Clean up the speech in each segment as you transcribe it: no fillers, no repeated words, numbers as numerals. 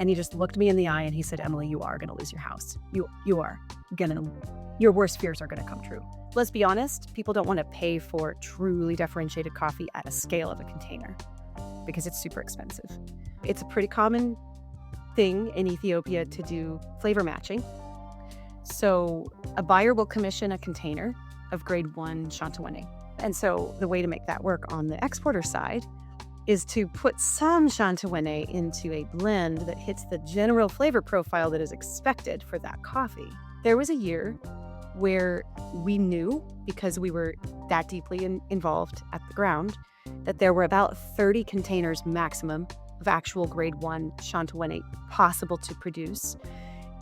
And he just looked me in the eye and he said, Emily, you are going to lose your house. Your worst fears are going to come true. Let's be honest, people don't want to pay for truly differentiated coffee at a scale of a container because it's super expensive. It's a pretty common thing in Ethiopia to do flavor matching. So a buyer will commission a container of grade 1 Shantawene. And so the way to make that work on the exporter side is to put some Shantawene into a blend that hits the general flavor profile that is expected for that coffee. There was a year where we knew, because we were that deeply involved at the ground, that there were about 30 containers maximum of actual grade 1 Shantawene possible to produce.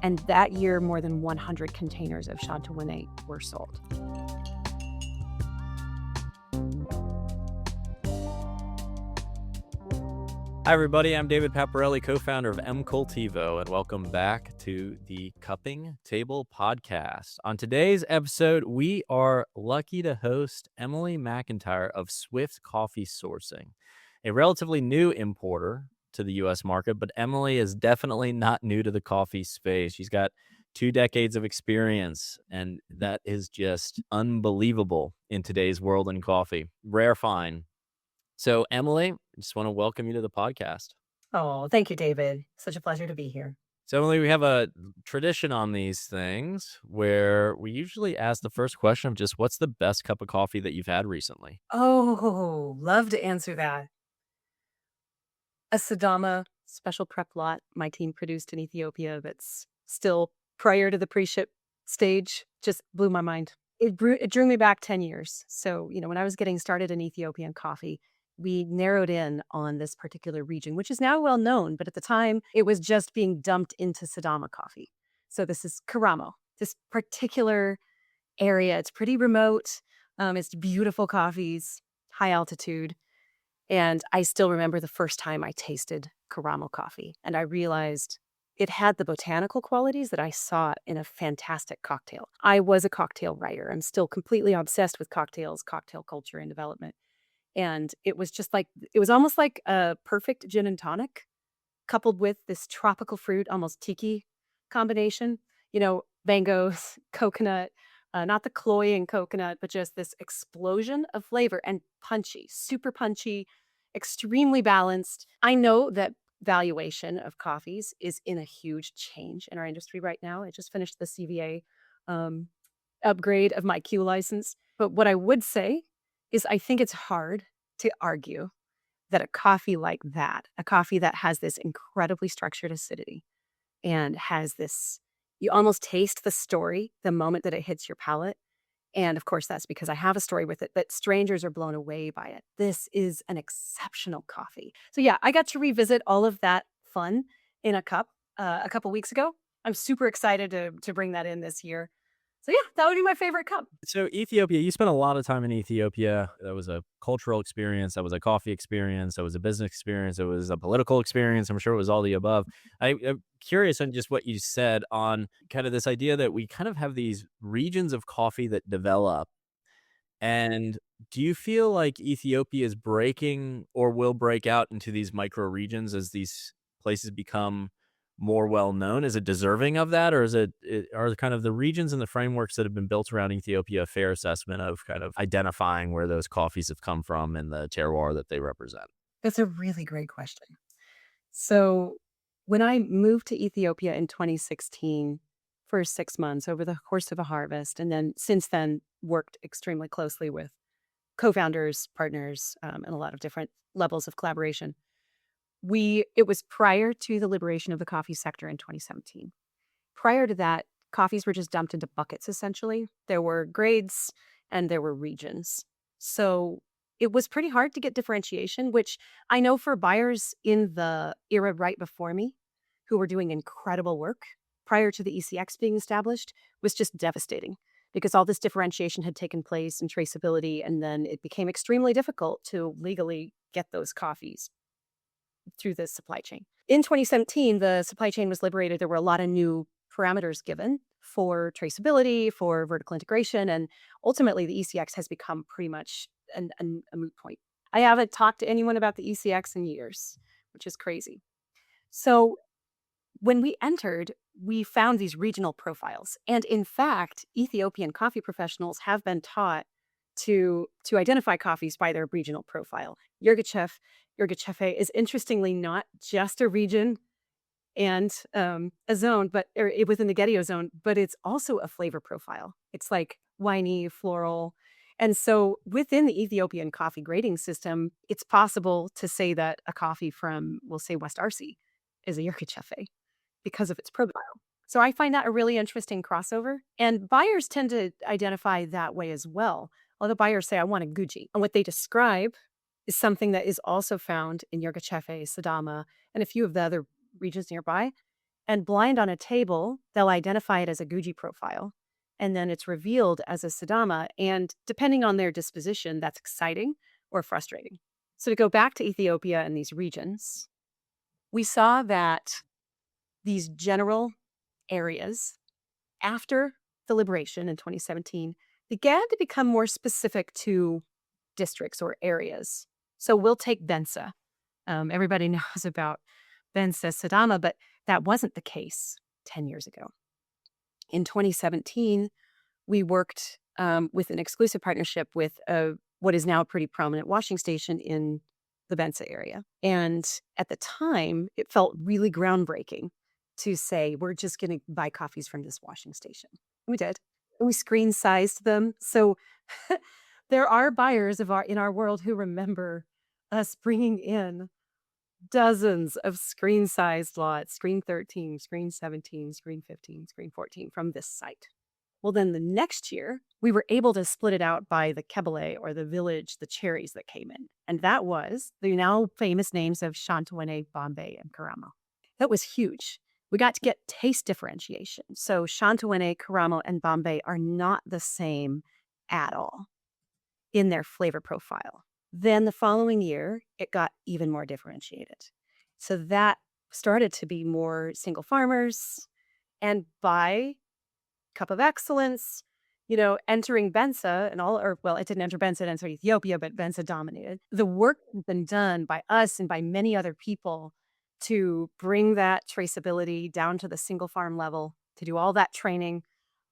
And that year, more than 100 containers of Shantawene were sold. Hi, everybody. I'm David Paparelli, co-founder of M-Cultivo, and welcome back to the Cupping Table podcast. On today's episode, we are lucky to host Emily McIntyre of Swift Coffee Sourcing, a relatively new importer to the U.S. market, but Emily is definitely not new to the coffee space. She's got 2 decades of experience, and that is just unbelievable in today's world in coffee. Rare find. So, Emily, I just want to welcome you to the podcast. Oh, thank you, David. Such a pleasure to be here. So, Emily, we have a tradition on these things where we usually ask the first question of just what's the best cup of coffee that you've had recently? Oh, love to answer that. A Sadama special prep lot my team produced in Ethiopia that's still prior to the pre-ship stage just blew my mind. It drew me back 10 years. So, when I was getting started in Ethiopian coffee, we narrowed in on this particular region, which is now well known, but at the time it was just being dumped into Sadama coffee. So this is Karamo, this particular area. It's pretty remote. It's beautiful coffees, high altitude. And I still remember the first time I tasted Karamo coffee, and I realized it had the botanical qualities that I saw in a fantastic cocktail. I was a cocktail writer. I'm still completely obsessed with cocktails, cocktail culture, and development. And it was almost like a perfect gin and tonic coupled with this tropical fruit, almost tiki combination, mangoes, coconut, not the cloying coconut, but just this explosion of flavor and punchy, super punchy, extremely balanced. I know that valuation of coffees is in a huge change in our industry right now. I just finished the CVA upgrade of my Q license. But what I would say is I think it's hard to argue that a coffee like that, a coffee that has this incredibly structured acidity and has this, you almost taste the story the moment that it hits your palate. And of course, that's because I have a story with it, but strangers are blown away by it. This is an exceptional coffee. So yeah, I got to revisit all of that fun in a cup a couple weeks ago. I'm super excited to bring that in this year. So yeah, that would be my favorite cup. So, Ethiopia, you spent a lot of time in Ethiopia. That was a cultural experience. That was a coffee experience. That was a business experience. It was a political experience. I'm sure it was all the above. I'm curious on just what you said on kind of this idea that we kind of have these regions of coffee that develop. And do you feel like Ethiopia is breaking or will break out into these micro regions as these places become more well known? Is it deserving of that, or are kind of the regions and the frameworks that have been built around Ethiopia a fair assessment of kind of identifying where those coffees have come from and the terroir that they represent? That's a really great question. So when I moved to Ethiopia in 2016 for 6 months over the course of a harvest, and then since then worked extremely closely with co-founders, partners, and a lot of different levels of collaboration. It was prior to the liberation of the coffee sector in 2017. Prior to that, coffees were just dumped into buckets, essentially. There were grades and there were regions. So it was pretty hard to get differentiation, which I know for buyers in the era right before me, who were doing incredible work prior to the ECX being established, was just devastating because all this differentiation had taken place and traceability, and then it became extremely difficult to legally get those coffees through the supply chain. In 2017, the supply chain was liberated. There were a lot of new parameters given for traceability, for vertical integration, and ultimately the ECX has become pretty much a moot point. I haven't talked to anyone about the ECX in years, which is crazy. So when we entered, we found these regional profiles. And in fact, Ethiopian coffee professionals have been taught to identify coffees by their regional profile. Yirgacheffe is interestingly not just a region and a zone, within the Getio zone, but it's also a flavor profile. It's like winey, floral. And so within the Ethiopian coffee grading system, it's possible to say that a coffee from, we'll say, West Arsi is a Yirgacheffe because of its profile. So I find that a really interesting crossover. And buyers tend to identify that way as well. Although buyers say, I want a Gucci. And what they describe is something that is also found in Yirgacheffe, Sadama, and a few of the other regions nearby. And blind on a table, they'll identify it as a Gucci profile. And then it's revealed as a Sadama. And depending on their disposition, that's exciting or frustrating. So to go back to Ethiopia and these regions, we saw that these general areas after the liberation in 2017 began to become more specific to districts or areas. So we'll take Bensa. Everybody knows about Bensa Sadama, but that wasn't the case 10 years ago. In 2017, we worked with an exclusive partnership with what is now a pretty prominent washing station in the Bensa area. And at the time, it felt really groundbreaking to say, we're just going to buy coffees from this washing station. And we did. And we screen sized them. So there are buyers in our world who remember us bringing in dozens of screen sized lots, screen 13, screen 17, screen 15, screen 14 from this site. Well, then the next year, we were able to split it out by the Kebele or the village, the cherries that came in. And that was the now famous names of Shantawene, Bombay, and Karamo. That was huge. We got to get taste differentiation. So Shantawene, Karamo, and Bombay are not the same at all in their flavor profile. Then the following year, it got even more differentiated. So that started to be more single farmers. And by Cup of Excellence, entering Bensa and it didn't enter Bensa, it entered Ethiopia, but Bensa dominated. The work has been done by us and by many other people to bring that traceability down to the single farm level, to do all that training,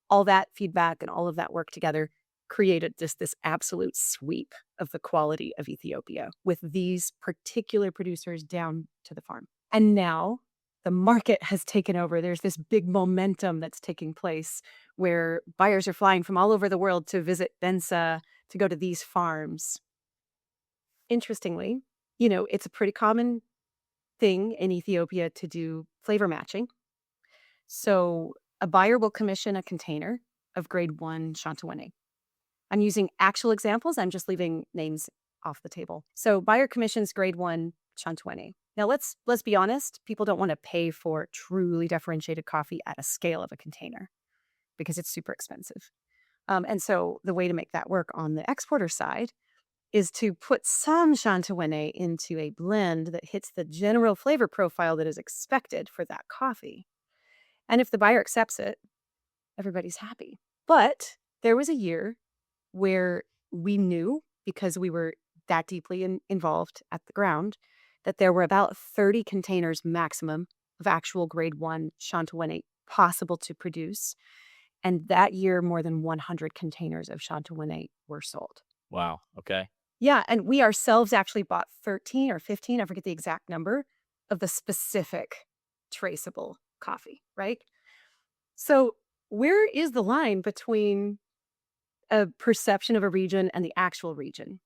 all that feedback, and all of that work together created just this absolute sweep of the quality of Ethiopia with these particular producers down to the farm. And now the market has taken over. There's this big momentum that's taking place where buyers are flying from all over the world to visit Bensa, to go to these farms. Interestingly, it's a pretty common thing in Ethiopia to do flavor matching. So a buyer will commission a container of grade 1 Shantawene. I'm using actual examples. I'm just leaving names off the table. So buyer commissions grade 1 Shantawene. Now let's be honest. People don't want to pay for truly differentiated coffee at a scale of a container because it's super expensive. And so the way to make that work on the exporter side is to put some Shantawene into a blend that hits the general flavor profile that is expected for that coffee. And if the buyer accepts it, everybody's happy. But there was a year where we knew, because we were that deeply involved at the ground, that there were about 30 containers maximum of actual grade 1 Shantawene possible to produce. And that year, more than 100 containers of Shantawene were sold. Wow. Okay. Yeah, and we ourselves actually bought 13 or 15, I forget the exact number, of the specific traceable coffee, right? So where is the line between a perception of a region and the actual region?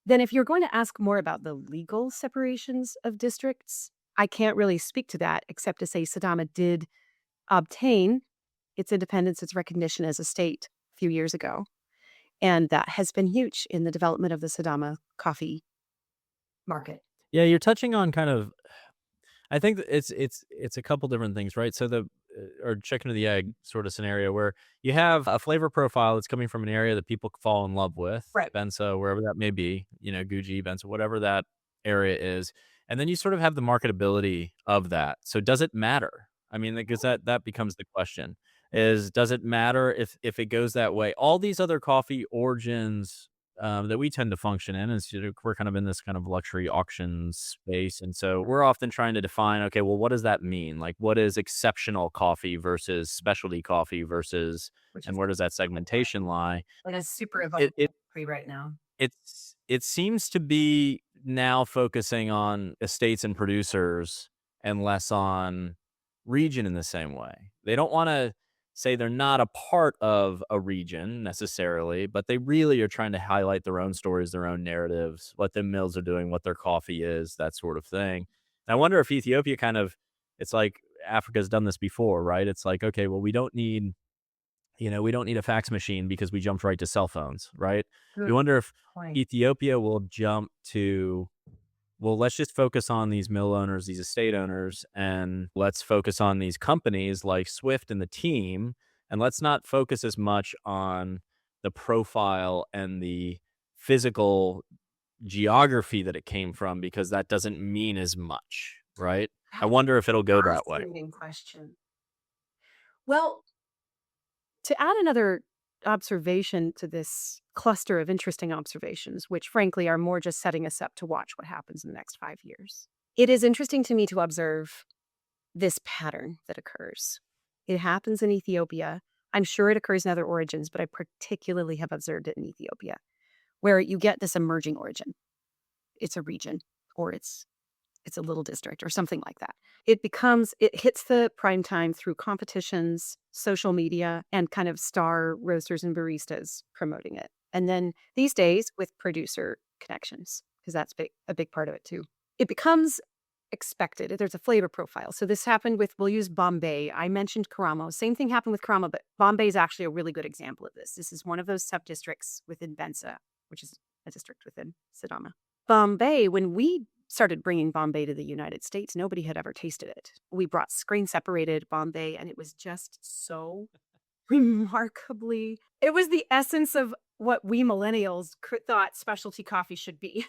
Then if you're going to ask more about the legal separations of districts, I can't really speak to that except to say Sadama did obtain its independence, its recognition as a state a few years ago. And that has been huge in the development of the Sadama coffee market. Yeah, you're touching on kind of, I think that it's a couple different things, right? So the or chicken or the egg sort of scenario where you have a flavor profile that's coming from an area that people fall in love with, Right. Bensa, wherever that may be, Guji, Bensa, whatever that area is, and then you sort of have the marketability of that. So does it matter? I mean, because that becomes the question: is does it matter if it goes that way? All these other coffee origins that we tend to function in is, we're kind of in this kind of luxury auction space, and so we're often trying to define, okay, well, what does that mean? Like, what is exceptional coffee versus specialty coffee versus, which and is where does that segmentation lie? like a super It evolving it industry right now. it seems to be now focusing on estates and producers and less on region in the same way. They don't wanna say they're not a part of a region necessarily, but they really are trying to highlight their own stories, their own narratives, what the mills are doing, what their coffee is, that sort of thing. And I wonder if Ethiopia kind of, it's like Africa's done this before, right? It's like, okay, well, we don't need a fax machine because we jumped right to cell phones, right? We Good wonder if point. Ethiopia will jump to, well, let's just focus on these mill owners, these estate owners, and let's focus on these companies like Swift and the team. And let's not focus as much on the profile and the physical geography that it came from, because that doesn't mean as much, right? I That's wonder if it'll go a that way. fascinating question. Well, to add another observation to this cluster of interesting observations, which frankly are more just setting us up to watch what happens in the next 5 years, it is interesting to me to observe this pattern that occurs. It happens in Ethiopia. I'm sure it occurs in other origins, but I particularly have observed it in Ethiopia, where you get this emerging origin. It's a region, or it's a little district or something like that. It hits the prime time through competitions, social media, and kind of star roasters and baristas promoting it. And then these days with producer connections, because that's a big part of it too. It becomes expected. There's a flavor profile. So this happened with, we'll use Bombay. I mentioned Karamo. Same thing happened with Karamo, but Bombay is actually a really good example of this. This is one of those sub-districts within Bensa, which is a district within Sidama. Bombay, when we started bringing Bombay to the United States, nobody had ever tasted it. We brought screen separated Bombay, and it was just so remarkably, it was the essence of what we millennials thought specialty coffee should be.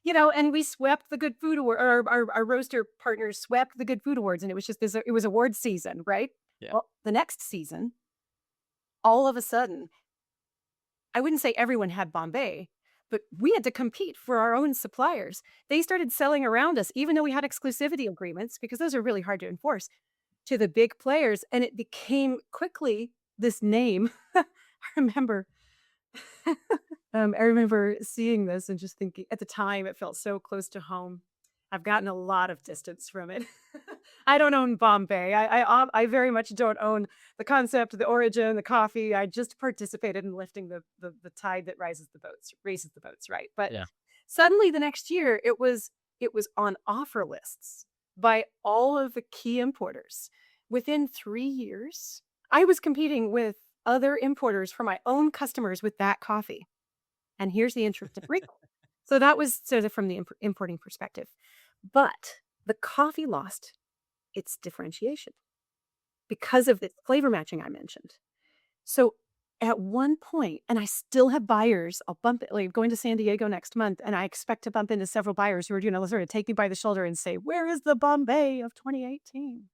And we swept the good food award, or our roaster partners swept the good food awards, and it was just this, it was award season, right? Yeah. Well, the next season, all of a sudden, I wouldn't say everyone had Bombay, but we had to compete for our own suppliers. They started selling around us, even though we had exclusivity agreements, because those are really hard to enforce, to the big players. And it became quickly this name. I remember. I remember seeing this and just thinking, at the time, it felt so close to home. I've gotten a lot of distance from it. I don't own Bombay. I very much don't own the concept, the origin, the coffee. I just participated in lifting the tide that raises the boats, right? But Yeah. suddenly the next year, it was on offer lists by all of the key importers. Within 3 years, I was competing with other importers for my own customers with that coffee. And here's the interesting wrinkle. So that was from the importing perspective. But the coffee lost its differentiation because of the flavor matching I mentioned. So at one point, and I still have buyers, I'll bump it, like going to San Diego next month, and I expect to bump into several buyers who are, sort of take me by the shoulder and say, "Where is the Bombay of 2018?"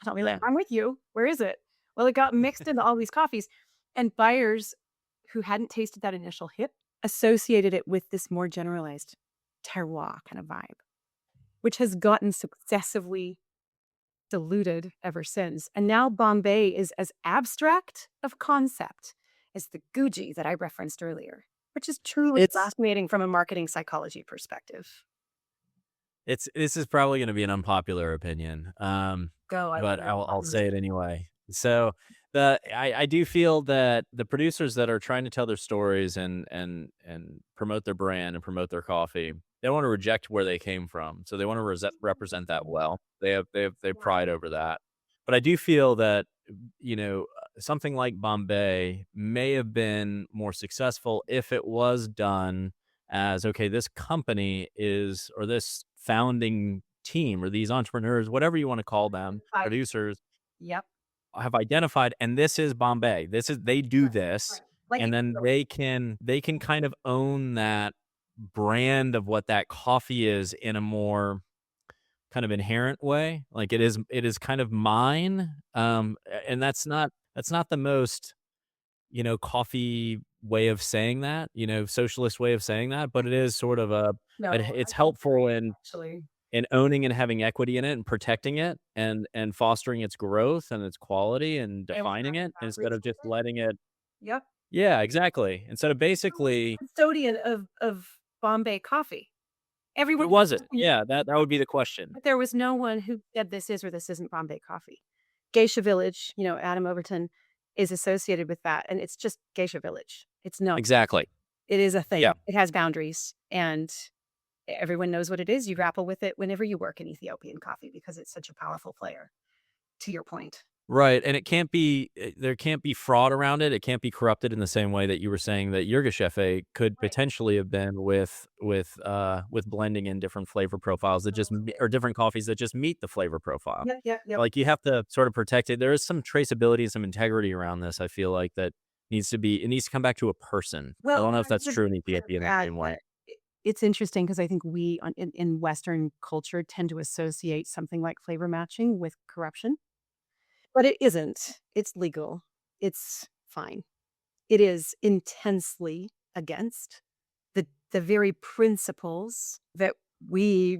Tell me, like, Yeah. "I'm with you. Where is it?" Well, it got mixed into all these coffees, and buyers who hadn't tasted that initial hit associated it with this more generalized terroir kind of vibe, which has gotten successively diluted ever since. And now Bombay is as abstract of concept as the Guji that I referenced earlier, which is truly It's fascinating from a marketing psychology perspective. this is probably going to be an unpopular opinion, Go, I love but your I'll partners. say it anyway. So I do feel that the producers that are trying to tell their stories and promote their brand and promote their coffee, they want to reject where they came from. So they want to represent that well. They have pride over that. But I do feel that, something like Bombay may have been more successful if it was done as, okay, this company is, or this founding team, or these entrepreneurs, whatever you want to call them, I, producers, yep. have identified, and this is Bombay. They do Right. this, Right. Like and then they can kind of own that brand of what that coffee is in a more kind of inherent way. Like, it is kind of mine. And that's not the most, coffee way of saying that, socialist way of saying that, but it is sort of No, it's I think you're helpful right, in actually. owning and having equity in it and protecting it and fostering its growth and its quality and And we defining have it instead boundaries of with just it. letting it. Yep. Yeah, exactly. Instead of Who was basically. the custodian of Bombay coffee? Who Everyone was it? yeah, Yeah, that would be the question. but there was no one who said this is or this isn't Bombay coffee. Geisha Village, Adam Overton is associated with that, and it's just Geisha Village. It's known. Exactly. It is a Yeah. thing. It has boundaries, and everyone knows what it is. You grapple with it whenever you work in Ethiopian coffee because it's such a powerful player, to your point. Right, and it can't be there can't be fraud around it. It can't be corrupted in the same way that you were saying that Yirgacheffe could Right. potentially have been with blending in different flavor profiles that just Totally. or different coffees that just meet the flavor profile. Yep, yep, yep. Like, you have to sort of protect it. There is some traceability and some integrity around this, I feel like, that it needs to come back to a person. I Well, don't know if I that's would true in kind of Ethiopia in the add same that way. it's interesting because I think we in Western culture tend to associate something like flavor matching with corruption, but it isn't. It's legal. It's fine. It is intensely against the very principles that we,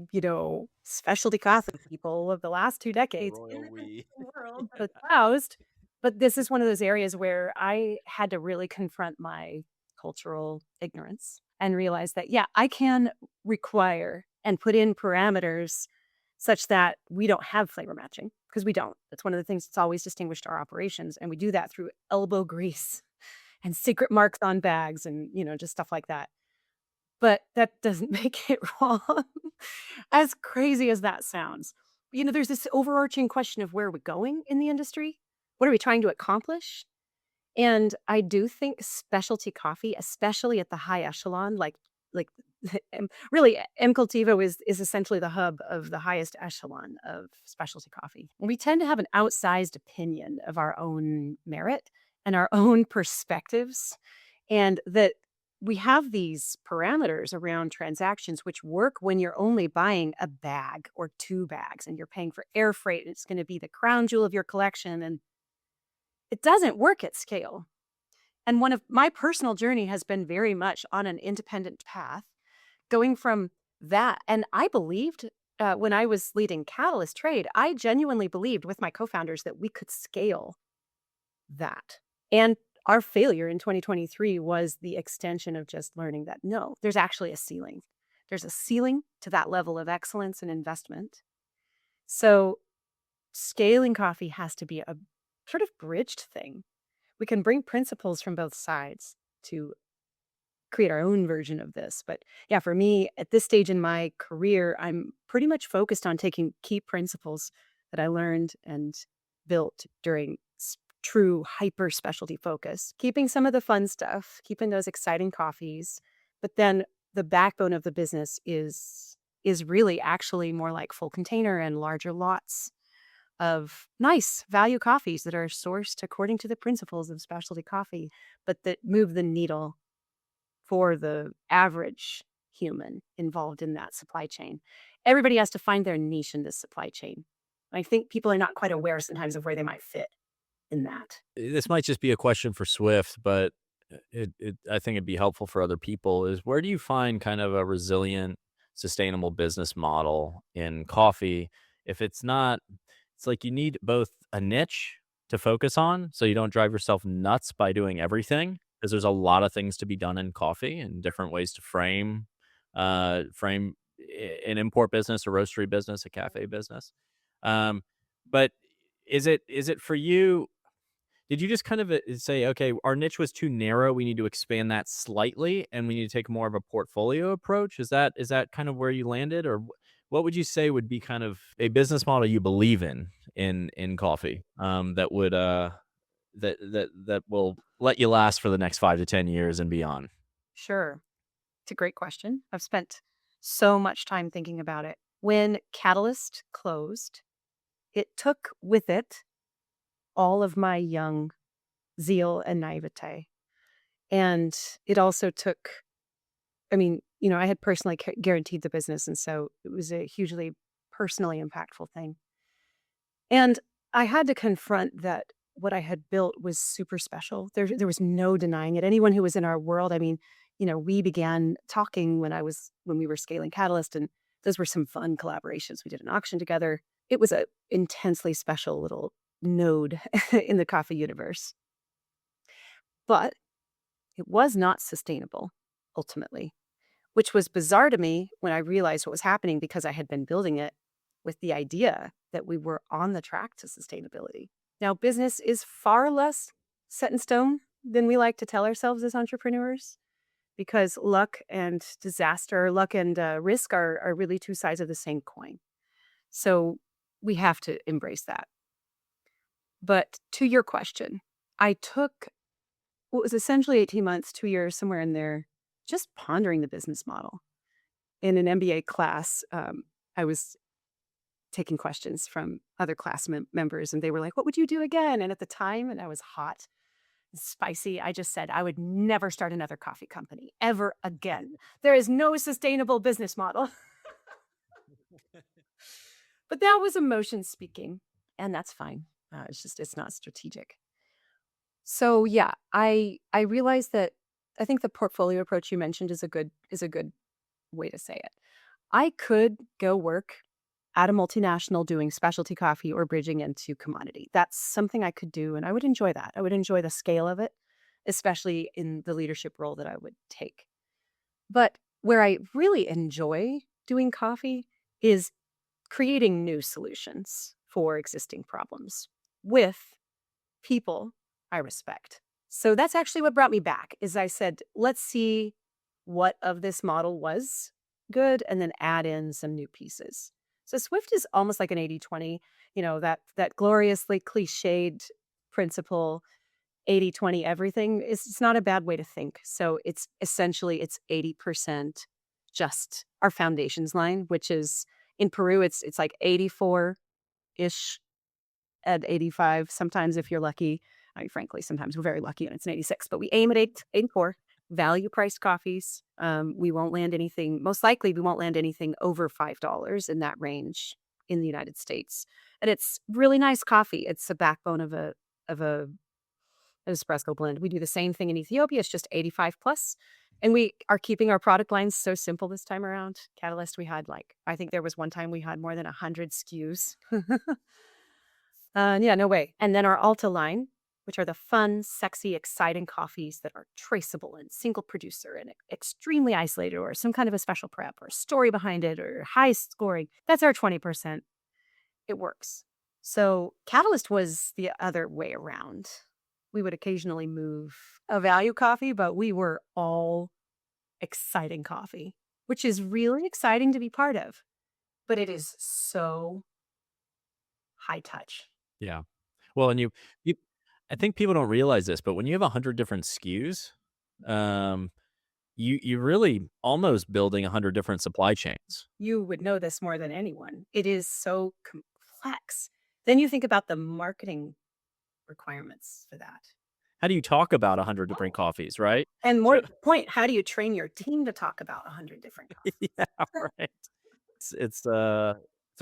specialty coffee people of the last 2 decades in Royal the we. Western world have espoused. But this is one of those areas where I had to really confront my cultural ignorance and realize that, yeah, I can require and put in parameters such that we don't have flavor matching because we don't. That's one of the things that's always distinguished our operations. And we do that through elbow grease and secret marks on bags and, just stuff like that. But that doesn't make it wrong, as crazy as that sounds. There's this overarching question of where are we going in the industry? What are we trying to accomplish? And I do think specialty coffee, especially at the high echelon, like really M-Cultivo is essentially the hub of the highest echelon of specialty coffee. And we tend to have an outsized opinion of our own merit and our own perspectives, and that we have these parameters around transactions which work when you're only buying a bag or 2 bags and you're paying for air freight and it's going to be the crown jewel of your collection, and it doesn't work at scale. And one of my personal journey has been very much on an independent path, going from that. And I believed when I was leading Catalyst Trade, I genuinely believed with my co founders that we could scale that. And our failure in 2023 was the extension of just learning that no, there's actually a ceiling. There's a ceiling to that level of excellence and investment. So scaling coffee has to be a sort of bridged thing. We can bring principles from both sides to create our own version of this. But yeah, for me, at this stage in my career, I'm pretty much focused on taking key principles that I learned and built during true hyper specialty focus, keeping some of the fun stuff, keeping those exciting coffees, but then the backbone of the business is really actually more like full container and larger lots of nice value coffees that are sourced according to the principles of specialty coffee, but that move the needle for the average human involved in that supply chain. Everybody has to find their niche in this supply chain. I think people are not quite aware sometimes of where they might fit in that. This might just be a question for Swift, but I think it'd be helpful for other people. Is where do you find kind of a resilient, sustainable business model in coffee? If it's not, it's like you need both a niche to focus on, so you don't drive yourself nuts by doing everything, because there's a lot of things to be done in coffee and different ways to frame an import business, a roastery business, a cafe business. Um, but is it for you? Did you just kind of, say, "Okay, our niche was too narrow, we need to expand that slightly, and we need to take more of a portfolio approach?" Is that kind of where you landed? Or what would you say would be kind of a business model you believe in coffee, that would, that will let you last for the next 5 to 10 years and beyond? Sure. It's a great question. I've spent so much time thinking about it. When Catalyst closed, it took with it all of my young zeal and naivete. And it also took, I mean, I had personally guaranteed the business. And so it was a hugely personally impactful thing. And I had to confront that what I had built was super special. There was no denying it. Anyone who was in our world, I mean, we began talking when we were scaling Catalyst, and those were some fun collaborations. We did an auction together. It was a intensely special little node in the coffee universe. But it was not sustainable ultimately, which was bizarre to me when I realized what was happening because I had been building it with the idea that we were on the track to sustainability. Now, business is far less set in stone than we like to tell ourselves as entrepreneurs because luck and risk are really two sides of the same coin. So we have to embrace that. But to your question, I took what was essentially 18 months, 2 years, somewhere in there, just pondering the business model. In an MBA class, I was taking questions from other class members, and they were like, "What would you do again?" And at the time, and I was hot, spicy, I just said, "I would never start another coffee company ever again. There is no sustainable business model." But that was emotion speaking, and that's fine. It's not strategic. So yeah, I realized that I think the portfolio approach you mentioned is a good way to say it. I could go work at a multinational doing specialty coffee or bridging into commodity. That's something I could do, and I would enjoy that. I would enjoy the scale of it, especially in the leadership role that I would take. But where I really enjoy doing coffee is creating new solutions for existing problems with people I respect. So that's actually what brought me back is I said, let's see what of this model was good and then add in some new pieces. So Swift is almost like an 80-20, that gloriously cliched principle 80-20 everything is it's not a bad way to think. So it's essentially it's 80% just our foundations line, which is in Peru it's like 84-ish at 85. Sometimes if you're lucky, I mean, frankly, sometimes we're very lucky and it's an 86, but we aim at 84 value priced coffees. We won't land anything, most likely we won't land anything over $5 in that range in the United States. And it's really nice coffee. It's the backbone of a an espresso blend. We do the same thing in Ethiopia. It's just 85 plus. And we are keeping our product lines so simple this time around. Catalyst, we had I think there was one time we had more than 100 SKUs. Yeah, no way. And then our Alta line, which are the fun, sexy, exciting coffees that are traceable and single producer and extremely isolated or some kind of a special prep or story behind it or high scoring. That's our 20%. It works. So Catalyst was the other way around. We would occasionally move a value coffee, but we were all exciting coffee, which is really exciting to be part of. But it is so high touch. Yeah. Well, and you I think people don't realize this, but when you have 100 different SKUs, um, you really almost building 100 different supply chains. You would know this more than anyone. It is so complex. Then you think about the marketing requirements for that. How do you talk about 100 different coffees, right? And more So to the point, how do you train your team to talk about 100 different yeah, coffees? right. It's a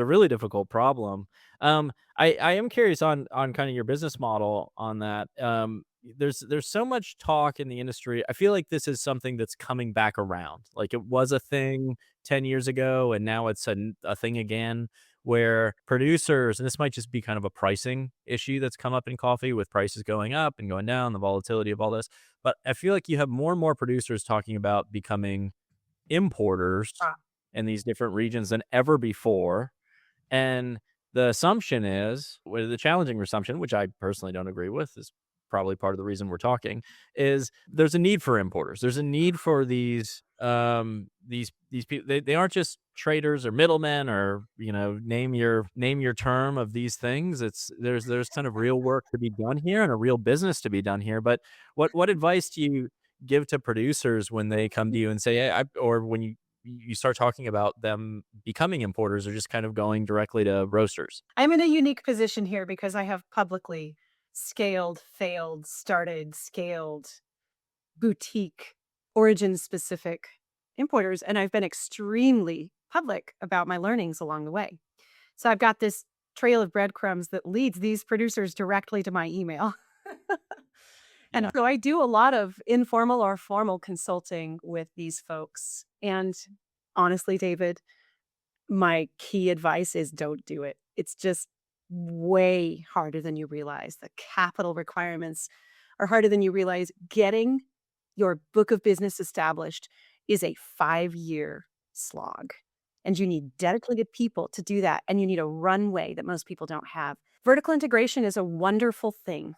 really difficult problem. I am curious on kind of your business model on that. There's so much talk in the industry. I feel like this is something that's coming back around. Like it was a thing 10 years ago, and now it's a thing again. Where producers, and this might just be kind of a pricing issue that's come up in coffee with prices going up and going down, the volatility of all this. But I feel like you have more and more producers talking about becoming importers Ah, in these different regions than ever before. And the assumption is, well, the challenging assumption, which I personally don't agree with, is probably part of the reason we're talking, is there's a need for importers. There's a need for these people. They aren't just traders or middlemen or name your term of these things. It's there's kind of real work to be done here and a real business to be done here. But what advice do you give to producers when they come to you and say, hey, or when you start talking about them becoming importers or just kind of going directly to roasters? I'm in a unique position here because I have publicly scaled, failed, started, scaled, boutique, origin specific importers. And I've been extremely public about my learnings along the way. So I've got this trail of breadcrumbs that leads these producers directly to my email. And Yeah. so I do a lot of informal or formal consulting with these folks. And honestly, David, my key advice is don't do it. It's just way harder than you realize. The capital requirements are harder than you realize. Getting your book of business established is a 5-year slog. And you need dedicated people to do that. And you need a runway that most people don't have. Vertical integration is a wonderful thing,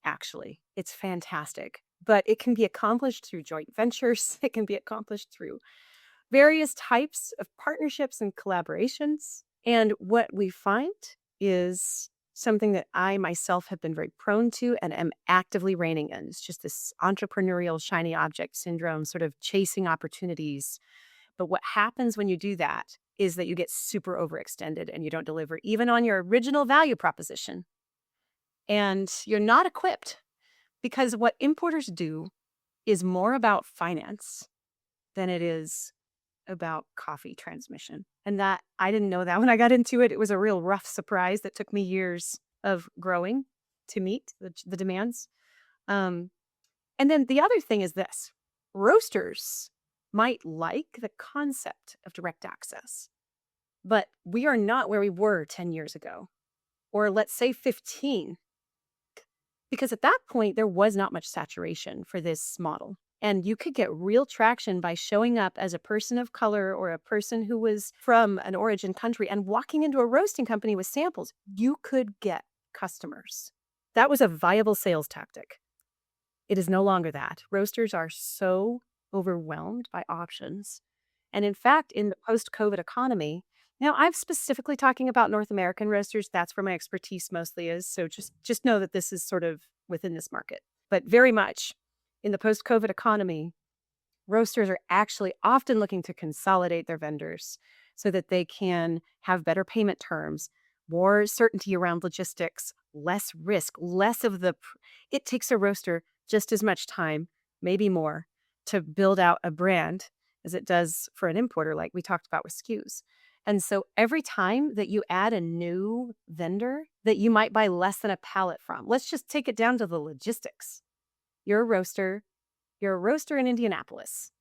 actually. It's fantastic. But it can be accomplished through joint ventures, it can be accomplished through various types of partnerships and collaborations. And what we find is something that I myself have been very prone to and am actively reining in. It's just this entrepreneurial shiny object syndrome, sort of chasing opportunities. But what happens when you do that is that you get super overextended and you don't deliver even on your original value proposition. And you're not equipped because what importers do is more about finance than it is about coffee transmission. And that I didn't know that when I got into it. It was a real rough surprise that took me years of growing to meet the demands. Um, and then the other thing is this: roasters might like the concept of direct access, but we are not where we were 10 years ago, or let's say 15. Because at that point, there was not much saturation for this model. And you could get real traction by showing up as a person of color or a person who was from an origin country and walking into a roasting company with samples. You could get customers. That was a viable sales tactic. It is no longer that. Roasters are so overwhelmed by options. And in fact, in the post-COVID economy, now I'm specifically talking about North American roasters. That's where my expertise mostly is. So just know that this is sort of within this market. But very much in the post-COVID economy, roasters are actually often looking to consolidate their vendors so that they can have better payment terms, more certainty around logistics, less risk, less of the. It takes a roaster just as much time, maybe more, to build out a brand as it does for an importer, like we talked about with SKUs. And so every time that you add a new vendor that you might buy less than a pallet from, let's just take it down to the logistics. You're a roaster, you're a roaster in Indianapolis,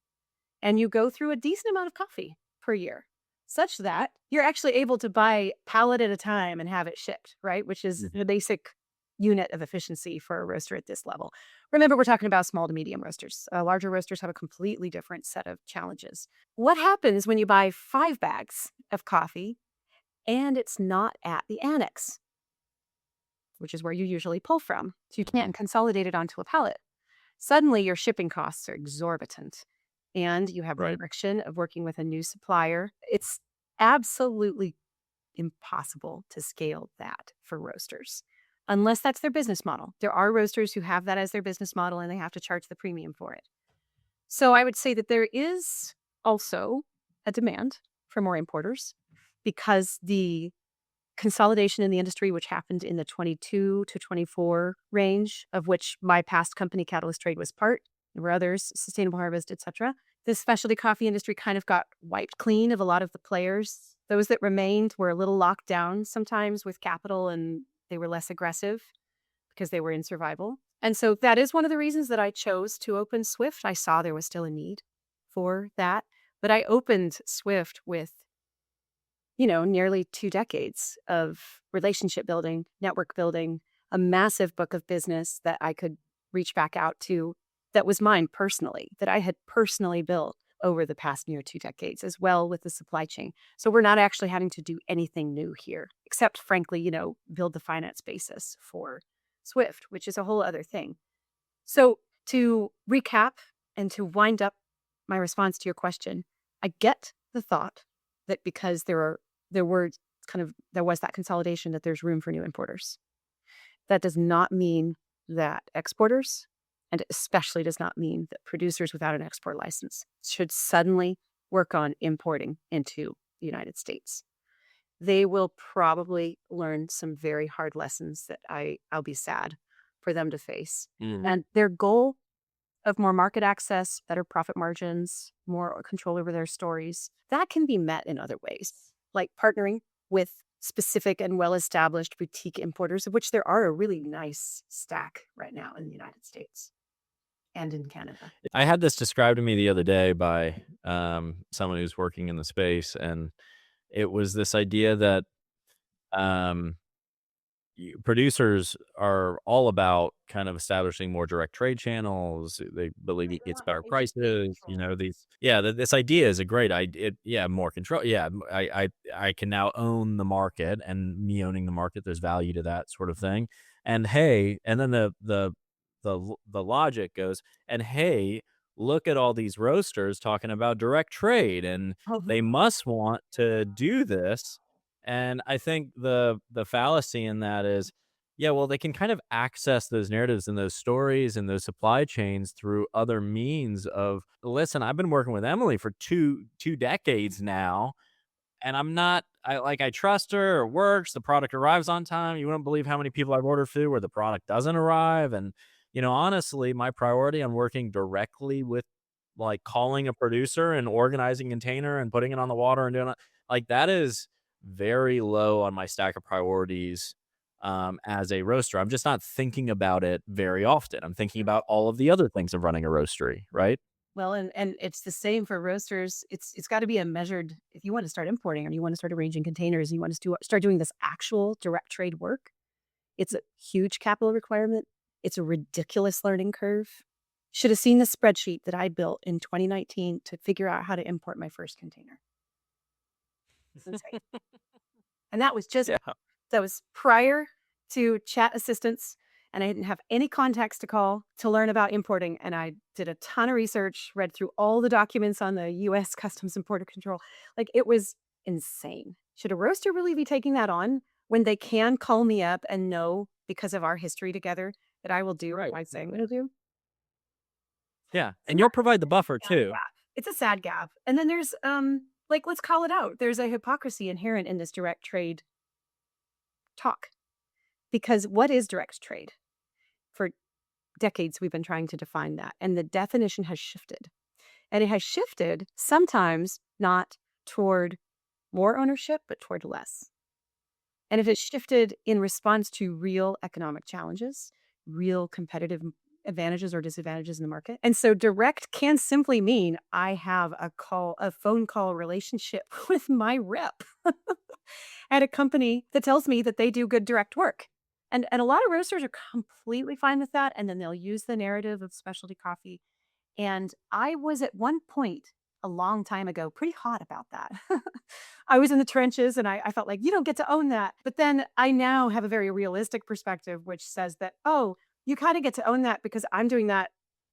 and you go through a decent amount of coffee per year, such that you're actually able to buy pallet at a time and have it shipped, right? Which is the basic unit of efficiency for a roaster at this level. Remember, we're talking about small to medium roasters. Larger roasters have a completely different set of challenges. What happens when you buy 5 bags of coffee and it's not at the annex, which is where you usually pull from? So you can't consolidate it onto a pallet. Suddenly, your shipping costs are exorbitant and you have the Right. friction of working with a new supplier. It's absolutely impossible to scale that for roasters unless that's their business model. There are roasters who have that as their business model and they have to charge the premium for it. So I would say that there is also a demand for more importers because the consolidation in the industry, which happened in the 22 to 24 range, of which my past company, Catalyst Trade, was part. There were others, Sustainable Harvest, etc. The specialty coffee industry kind of got wiped clean of a lot of the players. Those that remained were a little locked down sometimes with capital, and they were less aggressive because they were in survival. And so that is one of the reasons that I chose to open Swift. I saw there was still a need for that. But I opened Swift with nearly 2 decades of relationship building, network building, a massive book of business that I could reach back out to that was mine personally, that I had personally built over the past near 2 decades, as well with the supply chain. So we're not actually having to do anything new here, except frankly, build the finance basis for Swift, which is a whole other thing. So to recap and to wind up my response to your question, I get the thought that because there was that consolidation, that there's room for new importers. That does not mean that exporters, and especially does not mean that producers without an export license, should suddenly work on importing into the United States. They will probably learn some very hard lessons that I'll be sad for them to face. Mhm. And their goal of more market access, better profit margins, more control over their stories, that can be met in other ways, like partnering with specific and well-established boutique importers, of which there are a really nice stack right now in the United States and in Canada. I had this described to me the other day by someone who's working in the space, and it was this idea that um, producers are all about kind of establishing more direct trade channels. They believe Right, it they gets want better agency prices. control. This idea is a great idea. Yeah, more control. Yeah, I can now own the market, and me owning the market, there's value to that sort of thing. And hey, and then the logic goes, and hey, look at all these roasters talking about direct trade, and they must want to do this. And I think the fallacy in that is, yeah, well, they can kind of access those narratives and those stories and those supply chains through other means of, listen, I've been working with Emily for two decades now, and I trust her, it works, the product arrives on time. You wouldn't believe how many people I've ordered food where the product doesn't arrive. And, honestly, my priority on working directly with, like, calling a producer and organizing a container and putting it on the water and doing it, like, that is very low on my stack of priorities as a roaster. I'm just not thinking about it very often. I'm thinking about all of the other things of running a roastery, right? Well, and it's the same for roasters. It's gotta be a measured if you wanna start importing or you wanna start arranging containers and you wanna start doing this actual direct trade work, it's a huge capital requirement. It's a ridiculous learning curve. Should have seen the spreadsheet that I built in 2019 to figure out how to import my first container. It's insane. And Yeah. that was prior to chat assistance, and I didn't have any contacts to call to learn about importing, and I did a ton of research, read through all the documents on the US Customs and Border Control. Like, it was insane. Should a roaster really be taking that on when they can call me up and know, because of our history together, that I will do Right. what I say I'm gonna do? Yeah. So And yeah, you'll provide the buffer sad too. gap. It's a sad gap. And then there's, like, let's call it out. There's a hypocrisy inherent in this direct trade talk. Because what is direct trade? For decades, we've been trying to define that, and the definition has shifted. And it has shifted sometimes not toward more ownership, but toward less. And if it's shifted in response to real economic challenges, real competitive advantages or disadvantages in the market. And so direct can simply mean I have a phone call relationship with my rep at a company that tells me that they do good direct work. And a lot of roasters are completely fine with that. And then they'll use the narrative of specialty coffee. And I was at one point a long time ago pretty hot about that. I was in the trenches and I felt like you don't get to own that. But then I now have a very realistic perspective, which says that, oh, you kind of get to own that because I'm doing that.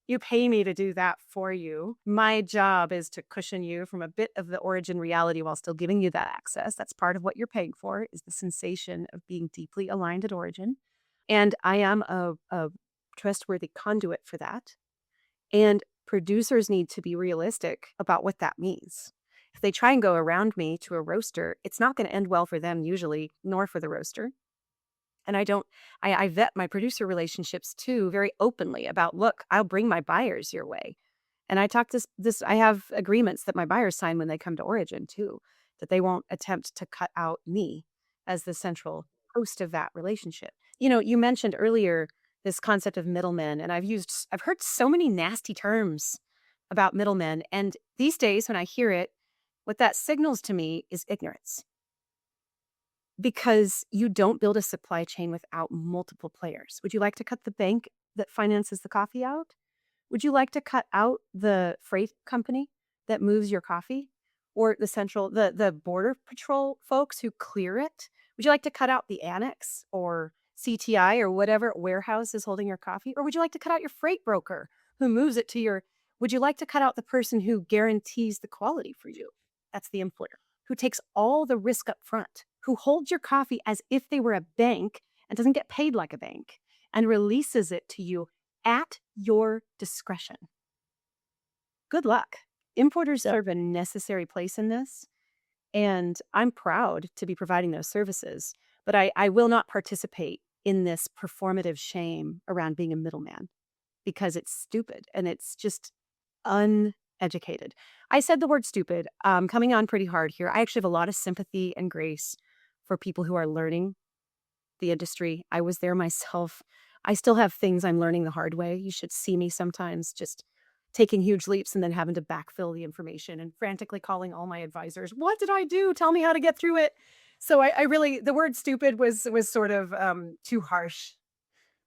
You pay me to do that for you. My job is to cushion you from a bit of the origin reality while still giving you that access. That's part of what you're paying for is the sensation of being deeply aligned at origin. And I am a trustworthy conduit for that. And producers need to be realistic about what that means. If they try and go around me to a roaster, it's not going to end well for them usually, nor for the roaster. And I don't, I vet my producer relationships too very openly about, look, I'll bring my buyers your way. And I talk I have agreements that my buyers sign when they come to Origin too, that they won't attempt to cut out me as the central host of that relationship. You mentioned earlier this concept of middlemen, and I've heard so many nasty terms about middlemen. And these days when I hear it, what that signals to me is ignorance because you don't build a supply chain without multiple players. Would you like to cut the bank that finances the coffee out? Would you like to cut out the freight company that moves your coffee or the border patrol folks who clear it? Would you like to cut out the annex or CTI or whatever warehouse is holding your coffee? Or would you like to cut out your freight broker who moves it to your would you like to cut out the person who guarantees the quality for you? That's the employer who takes all the risk up front, who holds your coffee as if they were a bank and doesn't get paid like a bank and releases it to you at your discretion. Good luck. Importers Yeah. serve a necessary place in this, and I'm proud to be providing those services, but I will not participate in this performative shame around being a middleman because it's stupid and it's just uneducated. I said the word stupid, coming on pretty hard here. I actually have a lot of sympathy and grace for people who are learning the industry. I was there myself. I still have things I'm learning the hard way. You should see me sometimes just taking huge leaps and then having to backfill the information and frantically calling all my advisors. What did I do? Tell me how to get through it. So I really the word stupid was sort of too harsh,